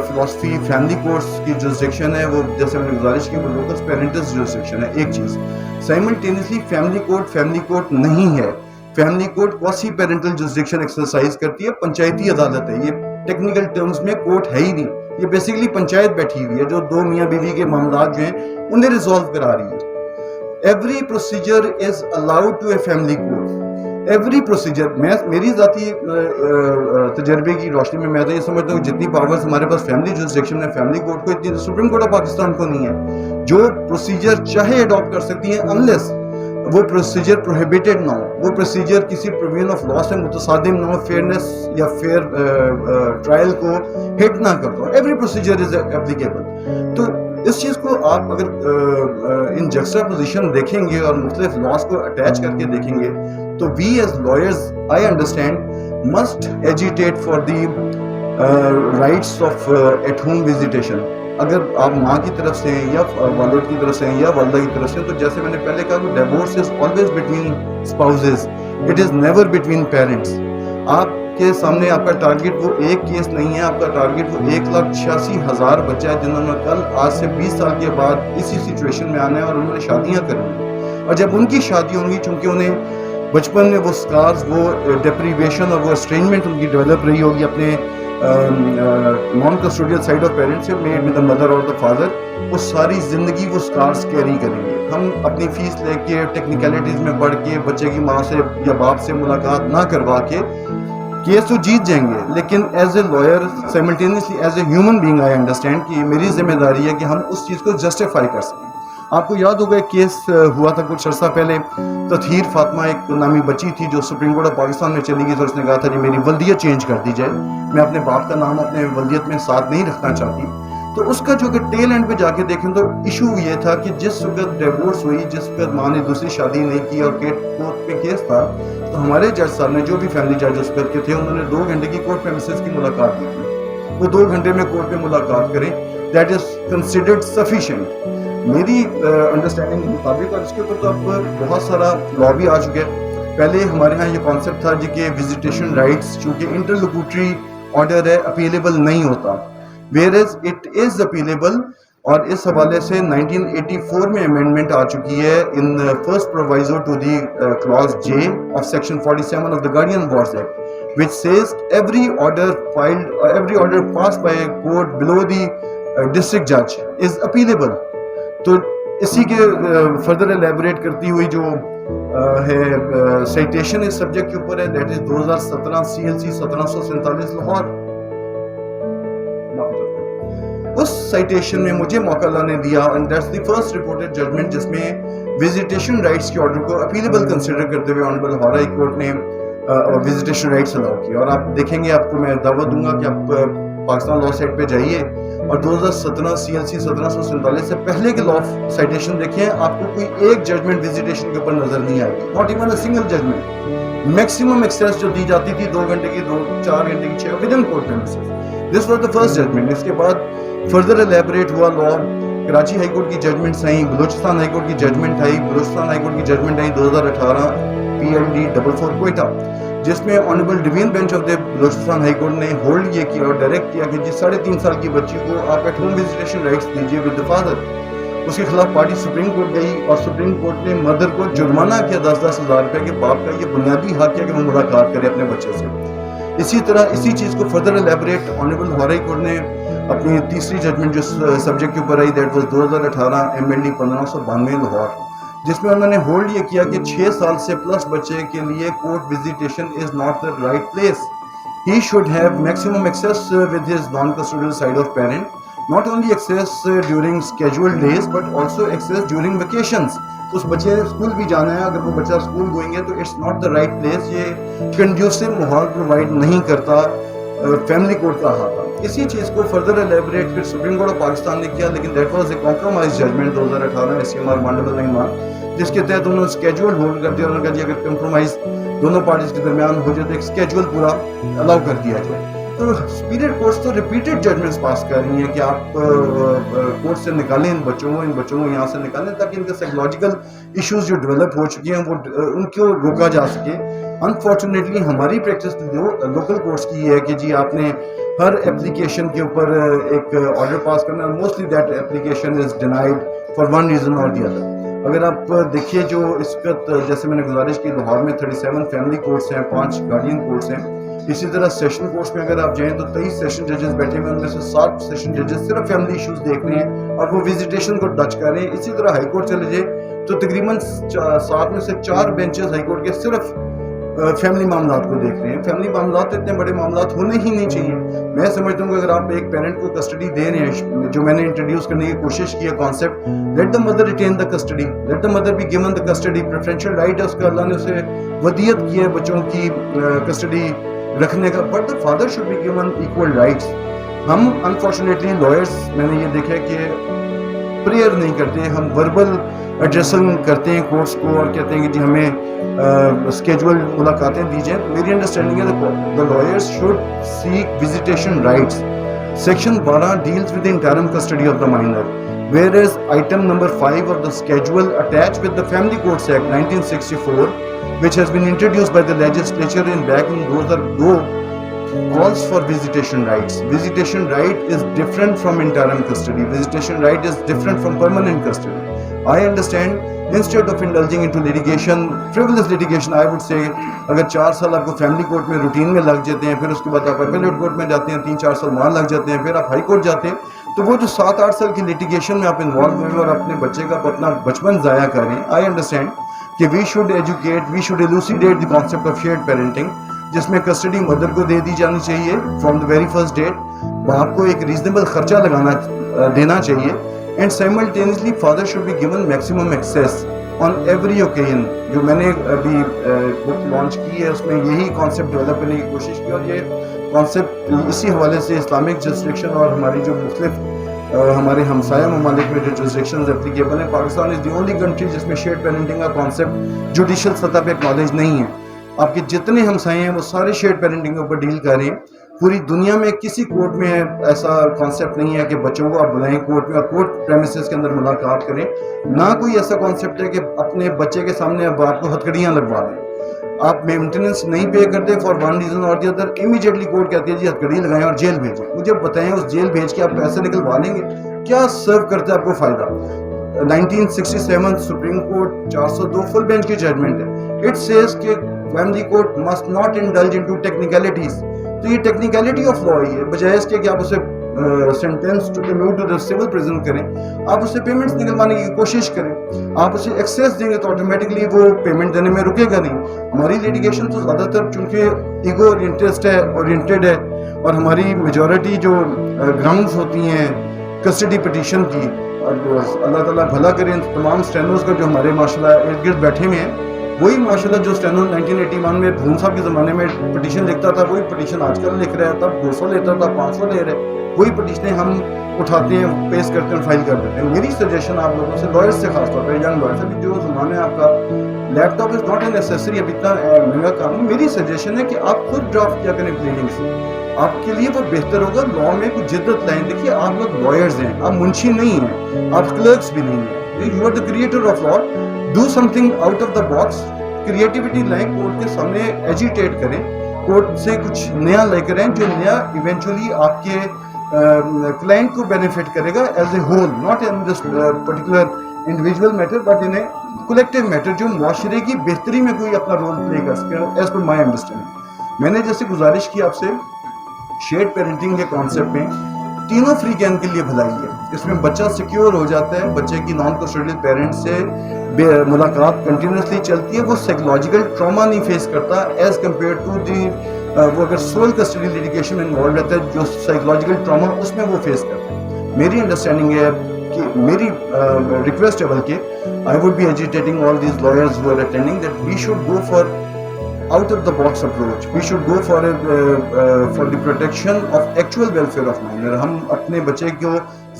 فلاسفی فیملی کورٹس کی جورسڈکشن ہے وہ جیسے میں نے گزارش کی وہ لوکس پیرنٹس جورسڈکشن ہے ایک چیز. سائملٹینیسلی فیملی کورٹ نہیں ہے. Family court کواسی parental jurisdiction exercise کرتی ہے, پنچایتی عدالت ہے. یہ ٹیکنیکل ٹرمز میں کورٹ ہے ہی نہیں, یہ بیسیکلی پنچایت بیٹھی ہوئی ہے جو 2 میاں بیوی کے معاملات جو ہیں انہیں ریزالو کرا رہی ہے. Every procedure is allowed to a family court. Every procedure, میں میری ذاتی تجربے کی روشنی میں تو یہ سمجھتا ہوں جتنی پاورز ہمارے پاس فیملی جورسڈکشن میں فیملی کورٹ کو, اتنی سپریم کورٹ آف پاکستان کو نہیں ہے. جو پروسیجر چاہے اڈاپٹ کر سکتی ہیں انلیس وہ پروسیجر پروہیبیٹڈ نہ ہو, وہ پروسیجر کسی پروویژن آف لا سے متصادم نہ ہو, فیئرنیس یا فیئر ٹرائل کو ہٹ نہ کر دو. Every procedure is applicable. تو اس چیز کو آپ اگر ان جکسٹا پوزیشن دیکھیں گے اور مختلف لاس کو اٹیچ کر کے دیکھیں گے تو we as lawyers I understand must agitate for the rights of at home visitation. اگر آپ ماں کی طرف سے ہیں یا والد کی طرف سے ہیں یا والدہ کی طرف سے, تو جیسے میں نے پہلے کہا کہ divorce is always between spouses, it is never between parents. آپ کے سامنے آپ کا ٹارگیٹ وہ ایک کیس نہیں ہے, آپ کا ٹارگیٹ وہ 1,86,000 بچہ ہے جنہوں نے کل آج سے 20 سال کے بعد اسی سچویشن میں آنا ہے اور انہوں نے شادیاں کرنی ہیں. اور جب ان کی شادی ہوں گی, چونکہ انہیں بچپن میں وہ سکارز, وہ ڈیپریویشن اور وہ اسٹرینمنٹ ان کی ڈیولپ رہی ہوگی اپنے naan custodial side of parents سے, میڈ ود دا مدر اور دا فادر, وہ ساری زندگی وہ سکارز کیری کریں گے. ہم اپنی فیس لے کے ٹیکنیکلٹیز میں پڑھ کے بچے کی ماں سے یا باپ سے ملاقات نہ کروا کے کیس تو جیت جائیں گے, لیکن as a lawyer simultaneously as a human being I understand کہ میری ذمہ داری ہے کہ ہم اس چیز کو جسٹیفائی کر سکیں. آپ کو یاد ہوگا ایک کیس ہوا تھا کچھ عرصہ پہلے, تطہیر فاطمہ ایک نامی بچی تھی جو سپریم کورٹ آف پاکستان میں چلی گئی, تو اس نے کہا تھا جی میری ولدیت چینج کر دی جائے, میں اپنے باپ کا نام اپنے ولدیت میں ساتھ نہیں رکھنا چاہتی. تو اس کا جو کہ ٹیل اینڈ پہ جا کے دیکھیں تو ایشو یہ تھا کہ جس وقت ڈیورس ہوئی, جس وقت ماں نے دوسری شادی نہیں کی اور کورٹ پہ کیس تھا, تو ہمارے جج صاحب نے, جو بھی فیملی جج اس وقت کے تھے, انہوں نے 2 گھنٹے کی کورٹ پریمیسز کی ملاقات دی تھی. وہ 2 گھنٹے میں کورٹ میں ملاقات کریں, دیٹ از کنسیڈرڈ سفیشینٹ میری انڈرسٹینڈنگ کے مطابق. اور اس کے اوپر تو اب بہت سارا لا بھی آ چکا ہے. پہلے ہمارے ہاں یہ کانسیپٹ تھا جی کہ وزیٹیشن رائٹس چونکہ انٹرلوکوٹری آرڈر ہے, اپیلیبل نہیں ہوتا, ویئر ایز اٹ از اپیلیبل. اور اس حوالے سے 1984 میں امینڈمنٹ آ چکی ہے in first proviso to the clause J of section 47 of the guardian wards act, which says every order passed by a court below the district judge is appealable. تو اسی کے فردر ایلیبوریٹ کرتی ہوئی جو ہے سائٹیشن اس سبجیکٹ کے اوپر ہے, دیٹ از 2017 CLC 1747 لاہور. اس سائٹیشن میں مجھے موقع اللہ نے دیا, and that's the first reported judgment جس میں وزیٹیشن رائٹس کے آرڈر کو اپیلیبل کنسیڈر کرتے ہوئے آنریبل لاہور ہائی کورٹ نے وزیٹیشن رائٹس الاؤ کی. اور آپ دیکھیں گے, آپ کو میں دعوت دوں گا کہ آپ پاکستان لا سائٹ پہ جائیے اور 2017 CLC 1747 سے پہلے کے لا سائٹیشن دیکھیں, آپ کو کوئی ایک ججمنٹ وزیٹیشن کے اوپر نظر نہیں آئے گی, not even a single judgment. Maximum access جو دی جاتی تھی 2 گھنٹے کی, 4 گھنٹے کی, 6 within court premises. This was the first judgment. اس کے بعد فردر ایلیبوریٹ ہوا لا, کراچی ہائی کورٹ کی ججمنٹس آئیں, بلوچستان ہائی کورٹ کی ججمنٹ آئی, بلوچستان ہائی کورٹ کی ججمنٹ آئی 2018 PLD 44 کوئٹہ, جس میں honourable division bench of the Balochistan high court نے ہولڈ یہ کیا اور ڈائریکٹ کیا کہ جس 3.5 سال کی بچی کو آپ ایٹ ہوم وزیٹیشن رائٹس دیجیے ود دا فادر. اس کے خلاف پارٹی سپریم کورٹ گئی اور سپریم کورٹ نے مدر کو جرمانہ کیا 10,000 روپے کہ باپ کا یہ بنیادی حق ہے کہ وہ ملاقات کرے اپنے بچے سے. اسی طرح اسی چیز کو further elaborate honourable Lahore high court نے اپنی تیسری ججمنٹ جو سبجیکٹ کے اوپر آئی, دیٹ واز 2018 MLD 1592 لاہور, جس میں انہوں نے ہولڈ یہ کیا کہ 6 سال سے پلس بچے کے لیے court visitation is not the right place. He should have maximum access with his naan custodial side of parent. not only access during scheduled days but also access during vacations. اس بچے نے اسکول بھی جانا ہے, اگر وہ بچہ اسکول گوئنگ ہے تو it's not the right place. یہ کنڈیوسو ماحول پرووائڈ نہیں کرتا فیملی کورٹ کا احاطہ. اسی چیز کو فردر الیبریٹ پھر سپریم کورٹ آف پاکستان نے کیا, لیکن that was a compromise judgment 2018 SCMR 199, جس کے تحت انہوں نے اسکیجول ہولڈ کر دیا. انہوں نے کہا جی اگر کمپرومائز دونوں پارٹیز کے درمیان ہو جائے تو ایک اسکیجول پورا الاؤ کر دیا جائے. تو سپیریئر کورٹس تو ریپیٹڈ ججمنٹس پاس کر رہی ہیں کہ آپ کورٹ سے نکالیں ان بچوں کو یہاں سے نکالیں تاکہ ان کے سائیکولوجیکل ایشوز جو ڈیولپ ہو چکی ہیں وہ ان کو روکا جا سکے. انفارچونیٹلی ہماری پریکٹس لوکل کورٹس کی یہ ہے کہ جی آپ نے ہر اپلیکیشن کے اوپر ایک آرڈر پاس کرنا, mostly that application is denied for one reason اور دی ادر. اگر آپ دیکھیے جو اس وقت جیسے میں نے گزارش کی, لاہور میں 37 فیملی کورٹس ہیں, 5 گارڈین کورٹس ہیں. اسی طرح سیشن کورٹس میں اگر آپ جائیں تو 23 سیشن ججز بیٹھے ہوئے, ان میں سے 7 سیشن ججز صرف فیملی ایشوز دیکھ رہے ہیں اور وہ وزیٹیشن کو ٹچ کر رہے ہیں. اسی طرح ہائی کورٹ چلے جائے تو تقریباً 7 میں سے 4 بینچز ہائی کورٹ کے صرف فیملی معاملات کو دیکھ رہے ہیں. فیملی معاملات اتنے بڑے معاملات ہونے ہی نہیں چاہیے. میں سمجھتا ہوں کہ اگر آپ ایک پیرنٹ کو کسٹڈی دے رہے ہیں, جو میں نے انٹروڈیوس کرنے کی کوشش کی ہے concept, let the mother retain the custody, let the mother be given the custody. Preferential right ہے اس کا, اللہ نے اسے ودیت کی ہے بچوں کی کسٹڈی رکھنے کا, but the father should be given equal rights. ہم انفارچونیٹلی لائرس میں نے یہ دیکھا کہ پریئر نہیں کرتے, ہم وربل ایڈریسنگ کرتے ہیں کورٹس کو اور کہتے ہیں کہ جی ہمیں اسکیجول ملاقاتیں دی جائیں. میری انڈرسٹینڈنگ ہے the lawyers should seek visitation rights. Section 12 deals with interim custody of the minor, whereas item number 5 of the schedule attached with the Family Courts Act 1964, which has been introduced by the legislature in back in 2002, calls for visitation rights. Visitation right is different from interim custody. Visitation right is different from permanent custody. I understand, instead of indulging into litigation, frivolous litigation, I would say, اگر 4 سال آپ کو فیملی کورٹ میں روٹین میں لگ جاتے ہیں, پھر اس کے بعد آپ اپیلیٹ کورٹ میں جاتے ہیں, 3-4 سال وہاں لگ جاتے ہیں, پھر آپ ہائی کورٹ جاتے ہیں, تو وہ جو 7-8 سال کی litigation میں آپ انوالو ہوئے ہیں اور اپنے بچے کا اپنا بچپن ضائع کر رہے ہیں. I understand کہ we should educate, we should elucidate the concept of shared parenting, جس میں کسٹڈی مدر کو دے دی جانی چاہیے from the very first date, باپ کو ایک ریزنیبل خرچہ دینا چاہیے, and simultaneously father should be given maximum access on every occasion. جو میں نے ابھی بک لانچ کی ہے اس میں یہی کانسیپٹ ڈیولپ کرنے کی کوشش کی, اور یہ کانسیپٹ اسی حوالے سے اسلامک جسٹرکشن اور ہماری جو مختلف ہمارے ہمسایہ ممالک میں جو جسٹرکشنز اپلیکیبل ہیں, پاکستان از دی اونلی کنٹری جس میں شیئرڈ پیرنٹنگ کا کانسیپٹ جوڈیشل سطح پہ اکنالج نہیں ہے. آپ کے جتنے ہمسائے ہیں وہ سارے شیئرڈ پیرنٹنگ کے اوپر ڈیل کر رہے ہیں. پوری دنیا میں کسی کورٹ میں ایسا کانسیپٹ نہیں ہے کہ بچوں کو آپ بلائیں کورٹ میں اور کورٹ پریمیسز کے اندر ملاقات کریں. نہ کوئی ایسا کانسیپٹ ہے کہ اپنے بچے کے سامنے اب آپ کو ہتھکڑیاں لگوا دیں. آپ مینٹیننس نہیں پے کرتے فار ون ریزن اور دی ادر, امیڈیٹلی کورٹ کہتی ہے جی ہتھکڑی لگائیں اور جیل بھیجیں. مجھے بتائیں اس جیل بھیج کے آپ پیسے نکلوا لیں گے, کیا سرو کرتا ہے آپ کو فائدہ؟ 1967 سپریم کورٹ 402 فل بینچ کی ججمنٹ ہے. اٹ سیز کہ family court must not indulge into technicalities. تو یہ ٹیکنیکلٹی آف لا ہی ہے, بجائے اس کے کہ آپ اسے sentence to commute to the civil prison کریں, آپ اسے پیمنٹس نکلوانے کی کوشش کریں. آپ اسے ایکسیس دیں گے تو آٹومیٹکلی وہ پیمنٹ دینے میں رکے گا نہیں. ہماری لیٹیگیشن تو زیادہ تر چونکہ ایگو اورینٹیڈ ہے اور ہماری میجورٹی جو گراؤنڈز ہوتی ہیں کسٹڈی پٹیشن کی, اور اللہ تعالیٰ بھلا کرے ان تمام اسٹینوز کا جو ہمارے ماشاء اللہ ارد گرد بیٹھے ہوئے ہیں, وہی ماشاء اللہ جو اسٹینو 1981 میں بھون صاحب کے زمانے میں پٹیشن لکھتا تھا وہی پٹیشن آج کل لکھ رہا ہے. تب 200 لیتا تھا, 500 لے رہے, وہی پٹیشنیں ہم اٹھاتے ہیں, پیش کرتے ہیں, فائل کر دیتے ہیں. میری سجیشن آپ لوگوں سے, لائرس سے خاص طور پہ ینگ لائرس, ابھی جو زمانہ ہے آپ کا لیپ top is not an accessory, اب اتنا مہنگا کام ہے. میری سجیشن ہے کہ آپ خود ڈرافٹ کیا کریں پلیڈنگس, آپ کے لیے وہ بہتر ہوگا. لا میں کوئی جدت لائیں. دیکھیے آپ لوگ لائرز ہیں, آپ منشی نہیں ہیں, آپ کلرکس بھی نہیں ہیں, you are the creator of law. Do something out of the box, creativity لائیں, کورٹ کے سامنے ایجیٹیٹ کریں, کورٹ سے کچھ نیا لے کر آئیں جو نیا ایونچولی آپ کے کلائنٹ کو بینیفٹ کرے گا as a whole, not in this particular individual matter but in a collective matter, جو معاشرے کی بہتری میں کوئی اپنا رول پلے کر سکے ایز پر مائی انڈرسٹینڈنگ. میں نے جیسے گزارش کی آپ سے, شیئرڈ پیرنٹنگ کے کانسیپٹ میں تینوں فریقین کے لیے بھلائی ہے. اس میں بچہ سیکیور ہو جاتا ہے, بچے کی نان کسٹوڈیل پیرنٹ سے ملاقات کنٹینیوسلی چلتی ہے, وہ سائیکولوجیکل ٹراما نہیں فیس کرتا ایز کمپیئر ٹو دی وہ اگر سول کسٹڈی لیٹیگیشن انوالو رہتا ہے جو سائیکولوجیکل ٹراما اس میں وہ فیس کرتا ہے. میری انڈرسٹینڈنگ ہے کہ میری ریکویسٹ ہے بلکہ I would be agitating all these lawyers who are attending that we should go for out of the box approach. We should go for the protection of actual welfare of minor. ہم اپنے بچے کو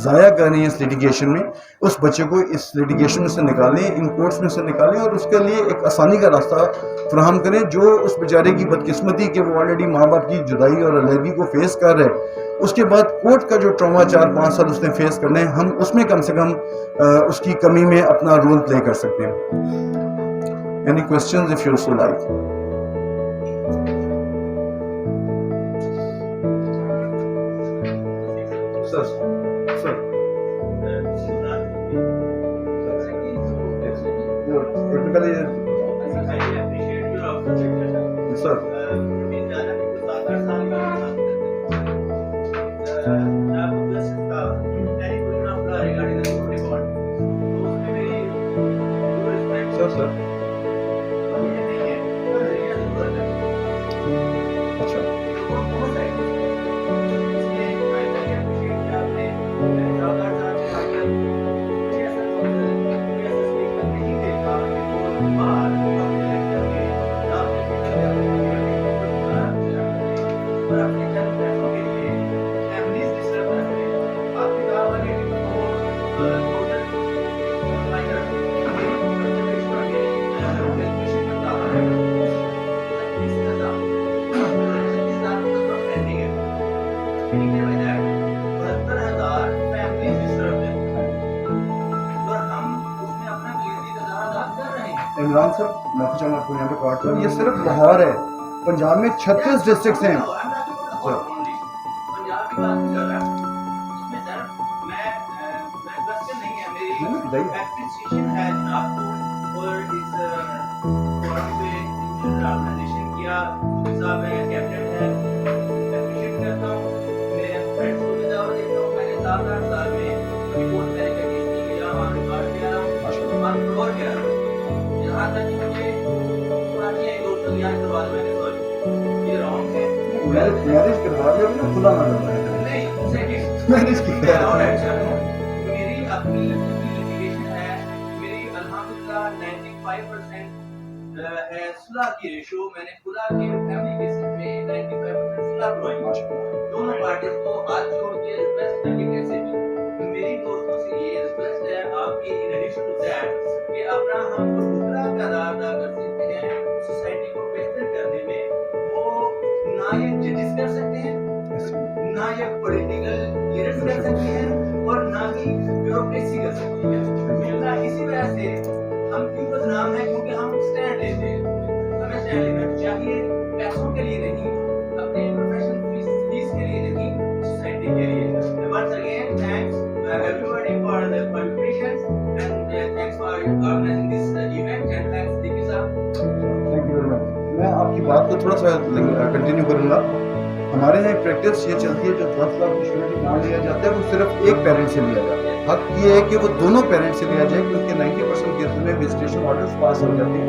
ضائع کر رہے ہیں اس لیٹیگیشن میں, اس بچے کو اس لیٹیگیشن میں سے نکالیں, ان کورٹس میں سے نکالیں اور اس کے لیے ایک آسانی کا راستہ فراہم کریں. جو اس بیچارے کی بدقسمتی کہ وہ آلریڈی ماں باپ کی جدائی اور علیحدگی کو فیس کر رہے, اس کے بعد کورٹ کا جو ٹراما 4-5 سال اس نے فیس کرنا ہے, ہم اس میں کم سے کم اس کی کمی میں اپنا رول پلے کر سکتے ہیں. Any questions if you so like? Sir. Technically, sir. Sir. Imran صاحب معافی چاہوں گا آپ کو یہاں پہ کاٹ کر, یہ صرف لاہور ہے, پنجاب میں 36 ڈسٹرکٹس ہیں. میرج کروا دیا نا, کھلا نہ کرنا ہے. میرج کی میری اپنی لیٹیگیشن ہے, میری الحمدللہ 95% ہے صلح کی ریشو. میں نے خدا کے فیملی کیسز میں 95% صلح کروائی. دونوں پارٹیز کو ہاتھ جوڑ کے ریکویسٹ کر کے کیسے بھی میری دوستوں سے یہ ریکویسٹ ہے آپ کی ان ایڈیشن ٹو دیٹ کہ اپنا ہم جو ٹکڑا کردار ادا کر سکتے ہیں سوسائٹی کو بہتر کرنے میں, وہ نہ یہ ججز کر سکتے ہیں, نہ یہ پولیٹیکل لیڈرز کر سکتے ہیں, اور نہ ہی بیوروکریسی کر سکتی ہے. اسی وجہ سے ہم کیوں بدنام ہیں, کیونکہ ہم اسٹینڈ لیتے ہیں. ہمیں اسٹینڈ لینا چاہیے پیسوں کے لیے نہیں, اپنے پروفیشن فیس کے لیے نہیں, سوسائٹی کے لیے. Once again, thanks everybody for the contributions and thanks for organizing this event and thanks Diki sir. Thank you very much. میں آپ کی بات کو تھوڑا سا کنٹینیو کروں گا. ہمارے یہاں ایک پریکٹس یہ چلتی ہے, جو 10 لاکھ کی شیورٹی بانڈ لیا جاتا ہے وہ صرف ایک پیرنٹ سے لیا جاتا ہے. حق یہ ہے کہ وہ دونوں پیرنٹ سے لیا جائے, کیونکہ 90% کیسز میں وزٹیشن آرڈرز پاس ہو جاتے ہیں,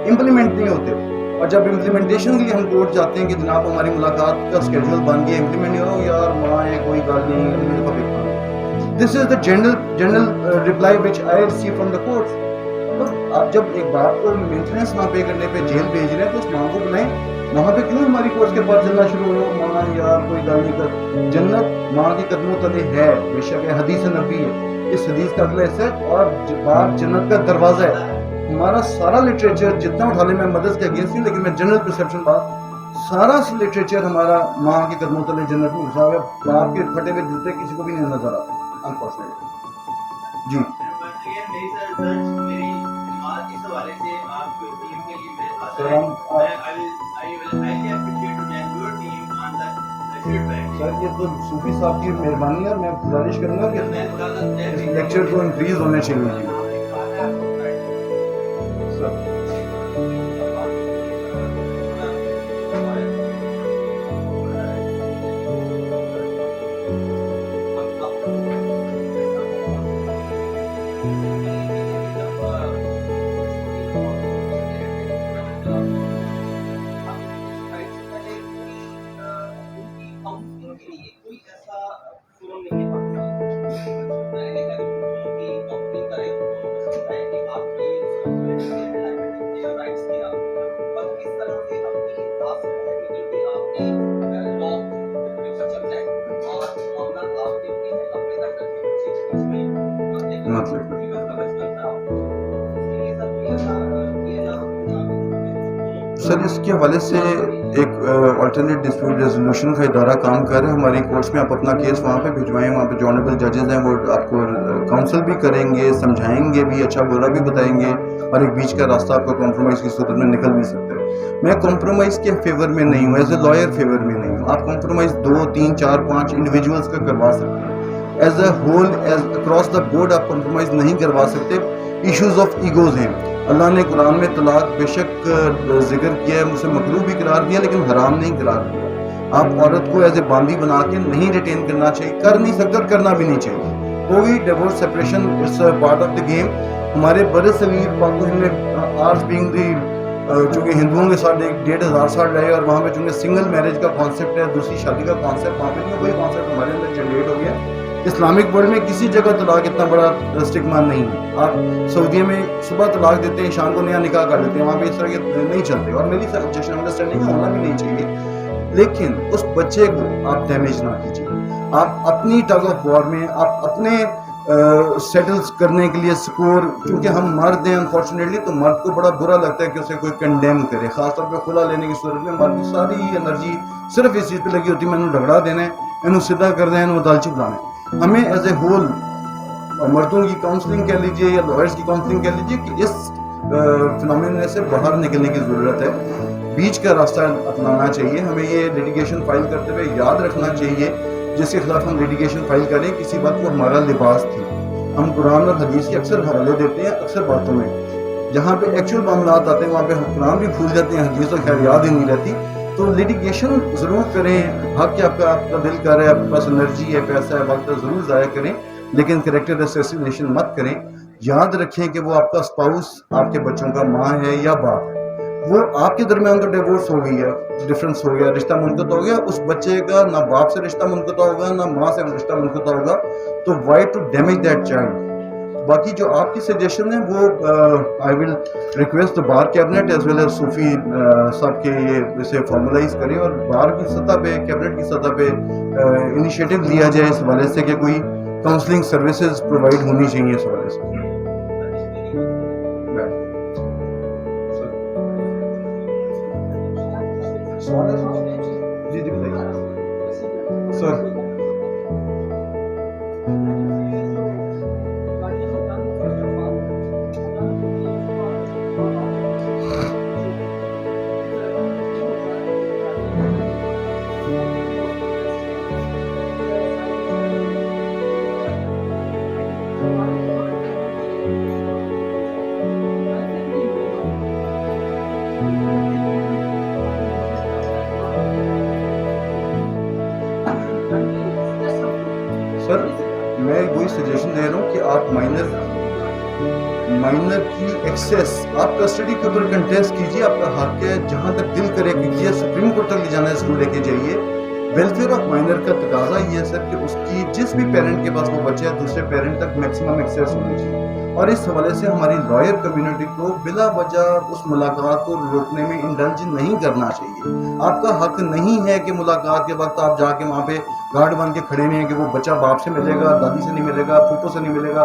امپلیمنٹ نہیں ہوتے. اور جب امپلیمنٹیشن کے لیے ہم کورٹ جاتے ہیں کہ جناب ہماری ملاقات کا اسکیڈول بن گیا, امپلیمنٹ نہیں ہو, یار وہاں ہے کوئی بات نہیں, مجھے پتہ نہیں. This is the general reply which I receive from the courts. آپ جب ایک باپ کو مینٹیننس نہ پے کرنے پہ جیل بھیج رہے ہیں تو اس ماں کو بلائیں. وہاں پہ کیوں ہماری کورٹس کے پاس چلنا شروع ہو, ماں یار کوئی گل نہیں کر. جنت ماں کے قدموں تلے ہے, بے شک ہے, حدیث نبی ہے, اس حدیث کا اگلا حصہ ہے, اور باپ جنت کا دروازہ ہے. ہمارا سارا لٹریچر جتنا اٹھا لیں, میں مدرس کے اگینسٹ نہیں, لیکن میں جنرل پرسیپشن بات, سارا لٹریچر ہمارا ماں کے قدموں تلے جنت میں گھسا ہوا ہے. باپ کے پھٹے ہوئے جوتے کسی کو بھی نہیں نظر آتے, انفارچونیٹلی. جی سر, یہ تو صوفی صاحب کی مہربانی ہے, میں گزارش کروں گا کہ اس لیکچر کو انکریز ہونے چاہیے. سر اس کے حوالے سے ایک آلٹرنیٹ ڈسپیوٹ ریزولوشن کا ادارہ کام کر رہے ہیں ہماری کورٹس میں. آپ اپنا کیس وہاں پہ بھجوائیں, وہاں پہ جو آنریبل ججز ہیں وہ آپ کو کاؤنسل بھی کریں گے, سمجھائیں گے بھی, اچھا برا بھی بتائیں گے, اور ایک بیچ کا راستہ آپ کا کمپرومائز کی صورت میں نکل بھی سکتا ہے. میں کمپرومائز کے فیور میں نہیں ہوں, ایز اے لائر فیور میں نہیں ہوں. آپ کمپرومائز 2 3 4 5 انڈیویجولس کا کروا سکتے ہیں, as a whole as across the board آپ کمپرومائز نہیں کروا سکتے. ایشوز آف ایگوز ہیں. اللہ نے قرآن میں طلاق بے شک ذکر کیا ہے, اسے مکروہ بھی قرار دیا لیکن حرام نہیں قرار دیا. آپ عورت کو ایز اے باندی بنا کے نہیں ریٹین کرنا چاہیے, کر نہیں سکتے اور کرنا بھی نہیں چاہیے. کوئی divorce separation it's part of the game. ہمارے بر صغیر پاک و ہند میں آج بینگ دی چونکہ ہندوؤں کے ساتھ 1,500 سال رہے, اور وہاں پہ چونکہ سنگل میرج کا کانسیپٹ ہے, دوسری شادی کا کانسیپٹ وہاں پہ نہیں, کوئی کانسیپٹ ہمارے اندر جنریٹ ہو گیا. اسلامک ورلڈ میں کسی جگہ طلاق اتنا بڑا اسٹگما نہیں ہے. آپ سعودیہ میں صبح طلاق دیتے ہیں, شام کو نیا نکاح کر لیتے ہیں, وہاں پہ اس طرح کے نہیں چلتے, اور میری سجیشن انڈرسٹینڈنگ ہونا بھی نہیں چاہیے. لیکن اس بچے کو آپ ڈیمیج نہ کیجیے. آپ اپنی ٹگ آف وار میں آپ اپنے سیٹلز کرنے کے لیے سکور, کیونکہ ہم مرد ہیں انفارچونیٹلی, تو مرد کو بڑا برا لگتا ہے کہ اسے کوئی کنڈیم کرے, خاص طور پہ خلا لینے کی صورت میں مرد کی ساری انرجی صرف اس چیز پہ لگی ہوتی ہے, میں نے جھگڑا دینا ہے, انہوں سیدھا کر دیں, انہوں دالچی بلانا ہے. ہمیں ایز اے ہول مردوں کی کاؤنسلنگ کہہ لیجیے یا لائرس کی کاؤنسلنگ کہہ لیجیے کہ اس فنومینا سے باہر نکلنے کی ضرورت ہے. بیچ کا راستہ اپنانا چاہیے. ہمیں یہ لیٹیگیشن فائل کرتے ہوئے یاد رکھنا چاہیے جس کے خلاف ہم لیٹیگیشن فائل کریں کسی بات کو ہمارا لباس تھی. ہم قرآن اور حدیث کے اکثر حوالے دیتے ہیں اکثر باتوں میں, جہاں پہ ایکچوئل معاملات آتے ہیں وہاں پہ ہم قرآن بھی بھول جاتے ہیں, حدیث تو خیر یاد ہی نہیں رہتی. تو لیٹیگیشن ضرور کریں, حق کہ آپ کا دل کر رہا ہے, آپ کے پاس انرجی ہے, پیسہ ہے, وقت ہے, ضرور ضائع کریں, لیکن کریکٹر اسیسینیشن مت کریں. یاد رکھیں کہ وہ آپ کا اسپاؤس آپ کے بچوں کا ماں ہے یا باپ ہے. وہ آپ کے درمیان تو ڈیورس ہو گئی ہے, ڈفرینس ہو گیا, رشتہ منقطع ہو گیا, اس بچے کا نہ باپ سے رشتہ منقطع ہوگا نہ ماں سے رشتہ منقطع ہوگا. تو why to damage that child. باقی جو آپ کی سجیشن ہے وہ I will request the bar cabinet as well as Sufi صاحب کے یہ اسے فارملائز کریں, اور بار کی سطح پہ کیبنٹ کی سطح پہ انیشیٹو لیا جائے اس حوالے سے کہ کوئی کاؤنسلنگ سروسز پرووائڈ ہونی چاہیے اس حوالے سے. جی جی بتائیے سر. سر میں وہی سجیشن دے رہا ہوں کہ آپ مائنر کی ایکسیس آپ کسٹڈی کے اوپر کنٹیسٹ کیجیے, آپ کا حق ہے, جہاں تک دل کرے کیجیے, سپریم کورٹ تک لے جانا ہے اس کو لے کے جائیے. ویلفیئر آف مائنر کا تقاضا یہ ہے سر کہ اس کی جس بھی پیرنٹ کے پاس وہ بچہ ہے دوسرے پیرنٹ تک میکسیمم ایکسیس ہونی چاہیے. اور اس حوالے سے ہماری لائر کمیونٹی کو بلا وجہ اس ملاقات کو روکنے میں انڈلج نہیں کرنا چاہیے. آپ کا حق نہیں ہے کہ ملاقات کے وقت آپ جا کے وہاں پہ گارڈ بن کے کھڑے ہوئے ہیں کہ وہ بچہ باپ سے ملے گا, دادی سے نہیں ملے گا, پھوپھو سے نہیں ملے گا.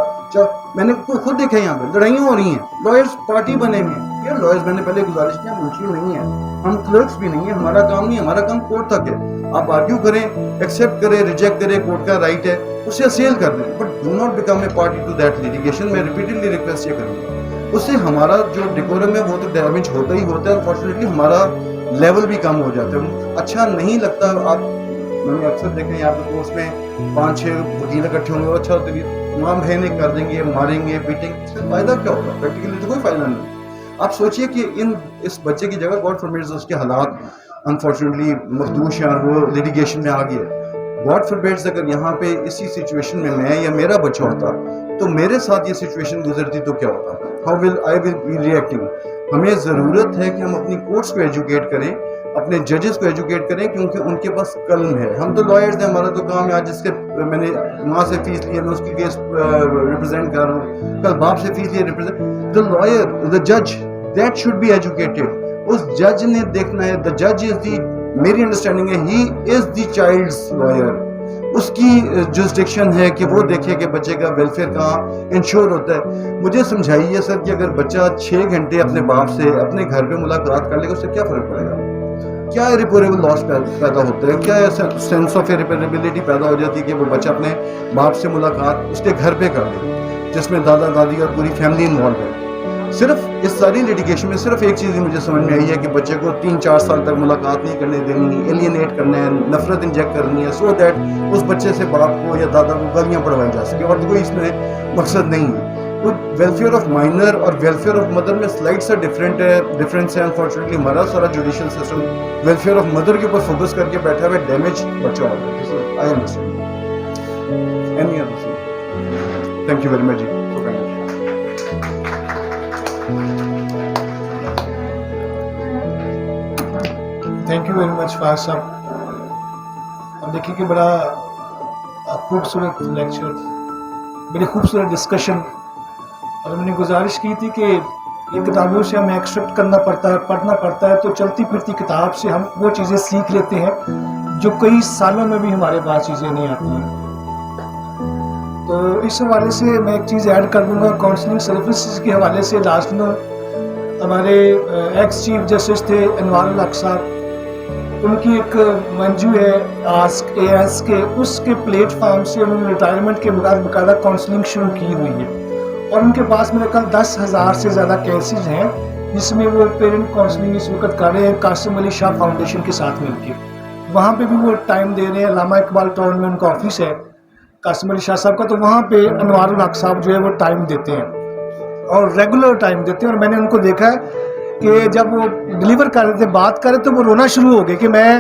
میں نے خود دیکھا یہاں پہ لڑائیاں ہو رہی ہیں, لائرس پارٹی بنے ہوئے ہیں. یہ لائرس میں نے پہلے گزارش کیا, منشی نہیں ہے, ہم کلرکس بھی نہیں ہیں, ہمارا کام نہیں, ہمارا کام کورٹ تک ہے. آپ آرگیو کریں, ایکسیپٹ کریں, ریجیکٹ کریں, کورٹ کا رائٹ ہے, اسے اسیل کر دیں, but do not become a party to that litigation. میں ریپیٹڈلی ریکویسٹ یہ کروں گا, اس سے ہمارا جو ڈیکورم ہے وہ تو ڈیمیج ہوتا ہی ہوتا ہے. انفارچونیٹلی ہمارا لیول بھی کم ہو جاتا ہے, اچھا نہیں لگتا. آپ میں نے اکثر دیکھا یہاں پہ کورس میں 5-6 وکیل اکٹھے ہوں گے, اچھا ہوتا ماں بہنیں کر دیں گے, ماریں گے, پیٹیں گے, اس سے فائدہ کیا ہوگا؟ پریکٹیکلی تو کوئی فائدہ نہیں. آپ سوچئے کہ اس بچے کی جگہ گاڈ فاربڈ اس کے حالات انفارچونیٹلی مخدوش ہیں اور وہ لیٹیگیشن میں آ گیا. گاڈ فاربڈ اگر یہاں پہ اسی سچویشن میں یا میرا بچہ ہوتا تو میرے ساتھ یہ سچویشن گزرتی تو کیا ہوتا, how will I will be reacting. ہمیں ضرورت ہے کہ ہم اپنی کورٹس کو ایجوکیٹ کریں, اپنے ججز کو ایجوکیٹ کریں, کیونکہ ان کے پاس قلم ہے. ہم تو لائرز ہیں, ہمارا تو کام ہے. آج جس کے میں نے ماں سے فیس لی ہے, میں اس کی کیس ریپرزینٹ کر رہا ہوں, کل باپ سے فیس لی ریپرزینٹ. دا لائر, دا جج, دیٹ شوڈ بی ایجوکیٹڈ. اس جج نے دیکھنا ہے, دا جج از دی, میری انڈرسٹینڈنگ ہے, ہی از دی چائلڈس لائر. اس کی جورسڈکشن ہے کہ وہ دیکھے کہ بچے کا ویلفیئر کہاں انشور ہوتا ہے. مجھے سمجھائیے سر کہ اگر بچہ 6 گھنٹے اپنے باپ سے اپنے گھر پہ ملاقات کر لے گا اس سے کیا فرق پڑے گا؟ کیا ریپوریبل لاس پیدا ہوتا ہے؟ کیا سینس آف ریپوریبلٹی پیدا ہو جاتی ہے کہ وہ بچہ اپنے باپ سے ملاقات اس کے گھر پہ کر لے جس میں دادا دادی اور پوری فیملی انوالو ہے؟ صرف اس ساری لٹیگیشن میں صرف ایک چیز ہی مجھے سمجھ میں آئی ہے کہ بچے کو 3-4 سال تک ملاقات نہیں کرنے دینی، ایلینیٹ کرنا ہے، نفرت انجیکٹ کرنی ہے سو دیٹ اس بچے سے باپ کو یا دادا کو گالیاں پڑھوائی جا سکے، اور کوئی اس میں مقصد نہیں ہے. ویلفیئر آف مائنر اور ویلفیئر آف مدر میں سلائڈ سا ڈفرینس ہے. انفارچونیٹلی ہمارا سارا judicial system welfare of mother کے اوپر فوکس کر کے بیٹھا ہوا ہے. ڈیمیج بچہ ہو رہا ہے. I understand. Any other thing? Thank you very much جی. Thank you very much Faz صاحب. اب دیکھیے کہ بڑا خوبصورت لیکچر، بڑی خوبصورت ڈسکشن، اور ہم نے گزارش کی تھی کہ یہ کتابوں سے ہمیں ایکسٹریکٹ کرنا پڑتا ہے، پڑھنا پڑتا ہے، تو چلتی پھرتی کتاب سے ہم وہ چیزیں سیکھ لیتے ہیں جو کئی سالوں میں بھی ہمارے پاس چیزیں نہیں آتی ہیں. تو اس حوالے سے میں ایک چیز ایڈ کر دوں گا. کاؤنسلنگ سروسز کے حوالے سے لاسٹ میں ہمارے ایکس چیف جسٹس تھے انوار الحق صاحب، ان کی ایک منجو ہے آسک اے ایس کے، اس کے پلیٹ فارم سے انہوں نے ریٹائرمنٹ کے بعد باقاعدہ کاؤنسلنگ شروع کی ہوئی ہے، اور ان کے پاس میرے خیال 10,000 سے زیادہ کیسز ہیں جس میں وہ پیرنٹ کاؤنسلنگ اس وقت کر رہے ہیں قاسم علی شاہ فاؤنڈیشن کے ساتھ مل کے. وہاں پہ بھی وہ ٹائم دے رہے ہیں. علامہ اقبال ٹاؤن میں ان کا آفس ہے قاسم علی شاہ صاحب کا، تو وہاں پہ انوار الحق صاحب جو ہے وہ ٹائم دیتے ہیں اور ریگولر ٹائم دیتے ہیں. اور میں نے ان کو دیکھا ہے کہ جب وہ ڈلیور کر رہے تھے، بات کر رہے تو وہ رونا شروع ہو گئے کہ میں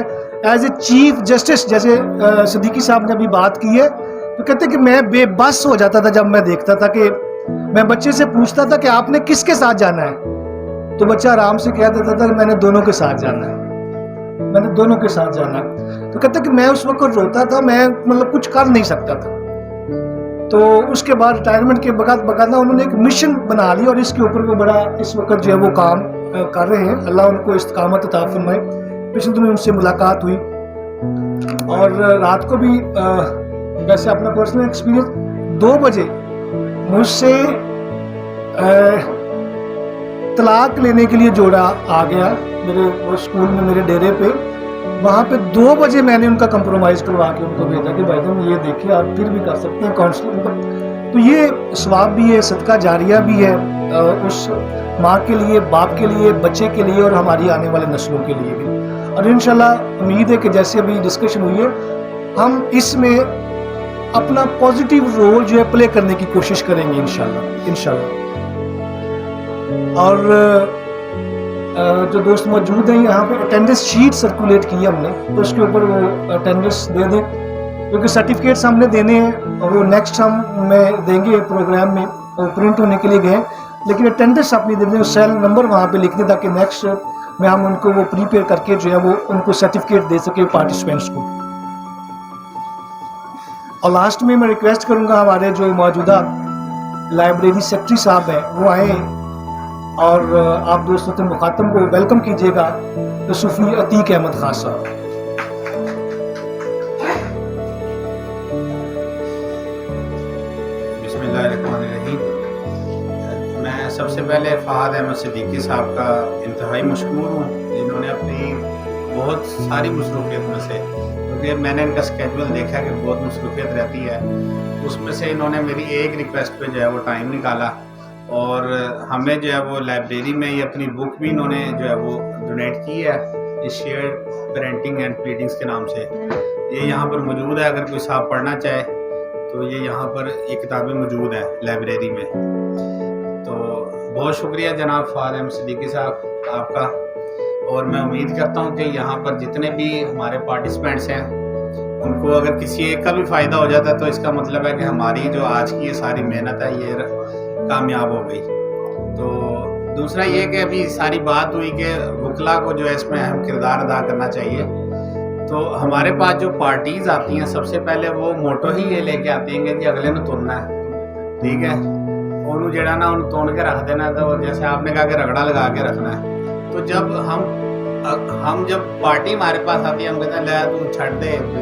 ایز اے چیف جسٹس، جیسے صدیقی صاحب نے ابھی بات کی ہے، تو کہتے کہ میں بے بس ہو جاتا تھا جب میں دیکھتا تھا کہ میں بچے سے پوچھتا تھا کہ آپ نے کس کے ساتھ جانا ہے، تو بچہ آرام سے کہہ دیتا تھا کہ میں نے دونوں کے ساتھ جانا ہے، میں نے دونوں کے ساتھ جانا ہے. تو کہتے کہ میں اس وقت روتا تھا، میں مطلب کچھ کر نہیں سکتا تھا. تو اس کے بعد ریٹائرمنٹ کے باقاعدہ انہوں نے ایک مشن بنا لی، اور اس کے اوپر وہ بڑا اس وقت جو ہے وہ کام کر رہے ہیں. اللہ ان کو استقامت عطا فرمائے. پچھلے دنوں ان سے ملاقات ہوئی، اور رات کو بھی ویسے اپنا پرسنل ایکسپیرینس 2 بجے مجھ سے طلاق لینے کے لیے جوڑا آ گیا میرے اسکول میں، میرے ڈیرے پہ. وہاں پہ 2 بجے میں نے ان کا کمپرومائز کروا کے ان کو بھیجا کہ بھائی جان یہ دیکھیں آپ پھر بھی کر سکتے ہیں کاؤنسلنگ پر. تو یہ ثواب بھی ہے، صدقہ جاریہ بھی ہے اس ماں کے لیے، باپ کے لیے، بچے کے لیے، اور ہماری آنے والے نسلوں کے لیے بھی. اور انشاءاللہ امید ہے کہ جیسے ابھی ڈسکشن ہوئی ہے ہم اس میں اپنا پازیٹیو رول جو ہے پلے کرنے کی کوشش کریں گے انشاءاللہ. اور جو دوست موجود ہیں یہاں پہ اٹینڈنس شیٹ سرکولیٹ کی ہے ہم نے، تو اس کے اوپر وہ اٹینڈنس دے دیں، کیونکہ سرٹیفکیٹس ہم نے دینے ہیں اور وہ نیکسٹ ہم میں دیں گے پروگرام میں، وہ پرنٹ ہونے کے لیے گئے، لیکن اٹینڈنس اپنی دے دیں، سیل نمبر وہاں پہ لکھ دیں تاکہ نیکسٹ میں ہم ان کو وہ پریپیئر کر کے جو ہے وہ ان کو سرٹیفکیٹ دے سکے پارٹیسپینٹس کو. اور لاسٹ میں ریکویسٹ کروں گا ہمارے جو موجودہ لائبریری سیکرٹری صاحب ہیں وہ آئیں اور آپ دوست مخاطب کو ویلکم کیجیے گا، صوفی عتیق احمد خان صاحب. بسم اللہ الرحمن الرحیم. میں سب سے پہلے فہد احمد صدیقی صاحب کا انتہائی مشکور ہوں، جنہوں نے اپنی بہت ساری مصروفیت میں سے، کیونکہ میں نے ان کا اسکیجول دیکھا کہ بہت مصروفیت رہتی ہے، اس میں سے انہوں نے میری ایک ریکویسٹ پہ جو ہے وہ ٹائم نکالا، اور ہمیں جو ہے وہ لائبریری میں یہ اپنی بک بھی انہوں نے جو ہے وہ ڈونیٹ کی ہے، یہ شیئرڈ پیرنٹنگ اینڈ پلیڈنگس کے نام سے. یہ یہاں پر موجود ہے، اگر کوئی صاحب پڑھنا چاہے تو یہ یہاں پر یہ کتابیں موجود ہیں لائبریری میں. تو بہت شکریہ جناب فہد احمد صدیقی صاحب آپ کا، اور میں امید کرتا ہوں کہ یہاں پر جتنے بھی ہمارے پارٹیسپینٹس ہیں ان کو اگر کسی ایک کا بھی فائدہ ہو جاتا ہے تو اس کا مطلب ہے کہ ہماری جو آج کی یہ ساری محنت ہے یہ کامیاب ہو گئی. تو دوسرا یہ کہ ابھی ساری بات ہوئی کہ وکلا کو جو ہے اس میں اہم کردار ادا کرنا چاہیے. تو ہمارے پاس جو پارٹیز آتی ہیں سب سے پہلے وہ موٹو ہی یہ لے کے آتی ہیں کہ جی اگلے نے تننا ہے، ٹھیک ہے، انہوں جڑا نا انہوں تون کے رکھ دینا، تو جیسے آپ نے کہا کہ رگڑا لگا کے رکھنا ہے. تو جب ہم جب پارٹی ہمارے پاس آتی ہے ہم کہتے ہیں لے تو چھڑ دے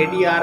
ADR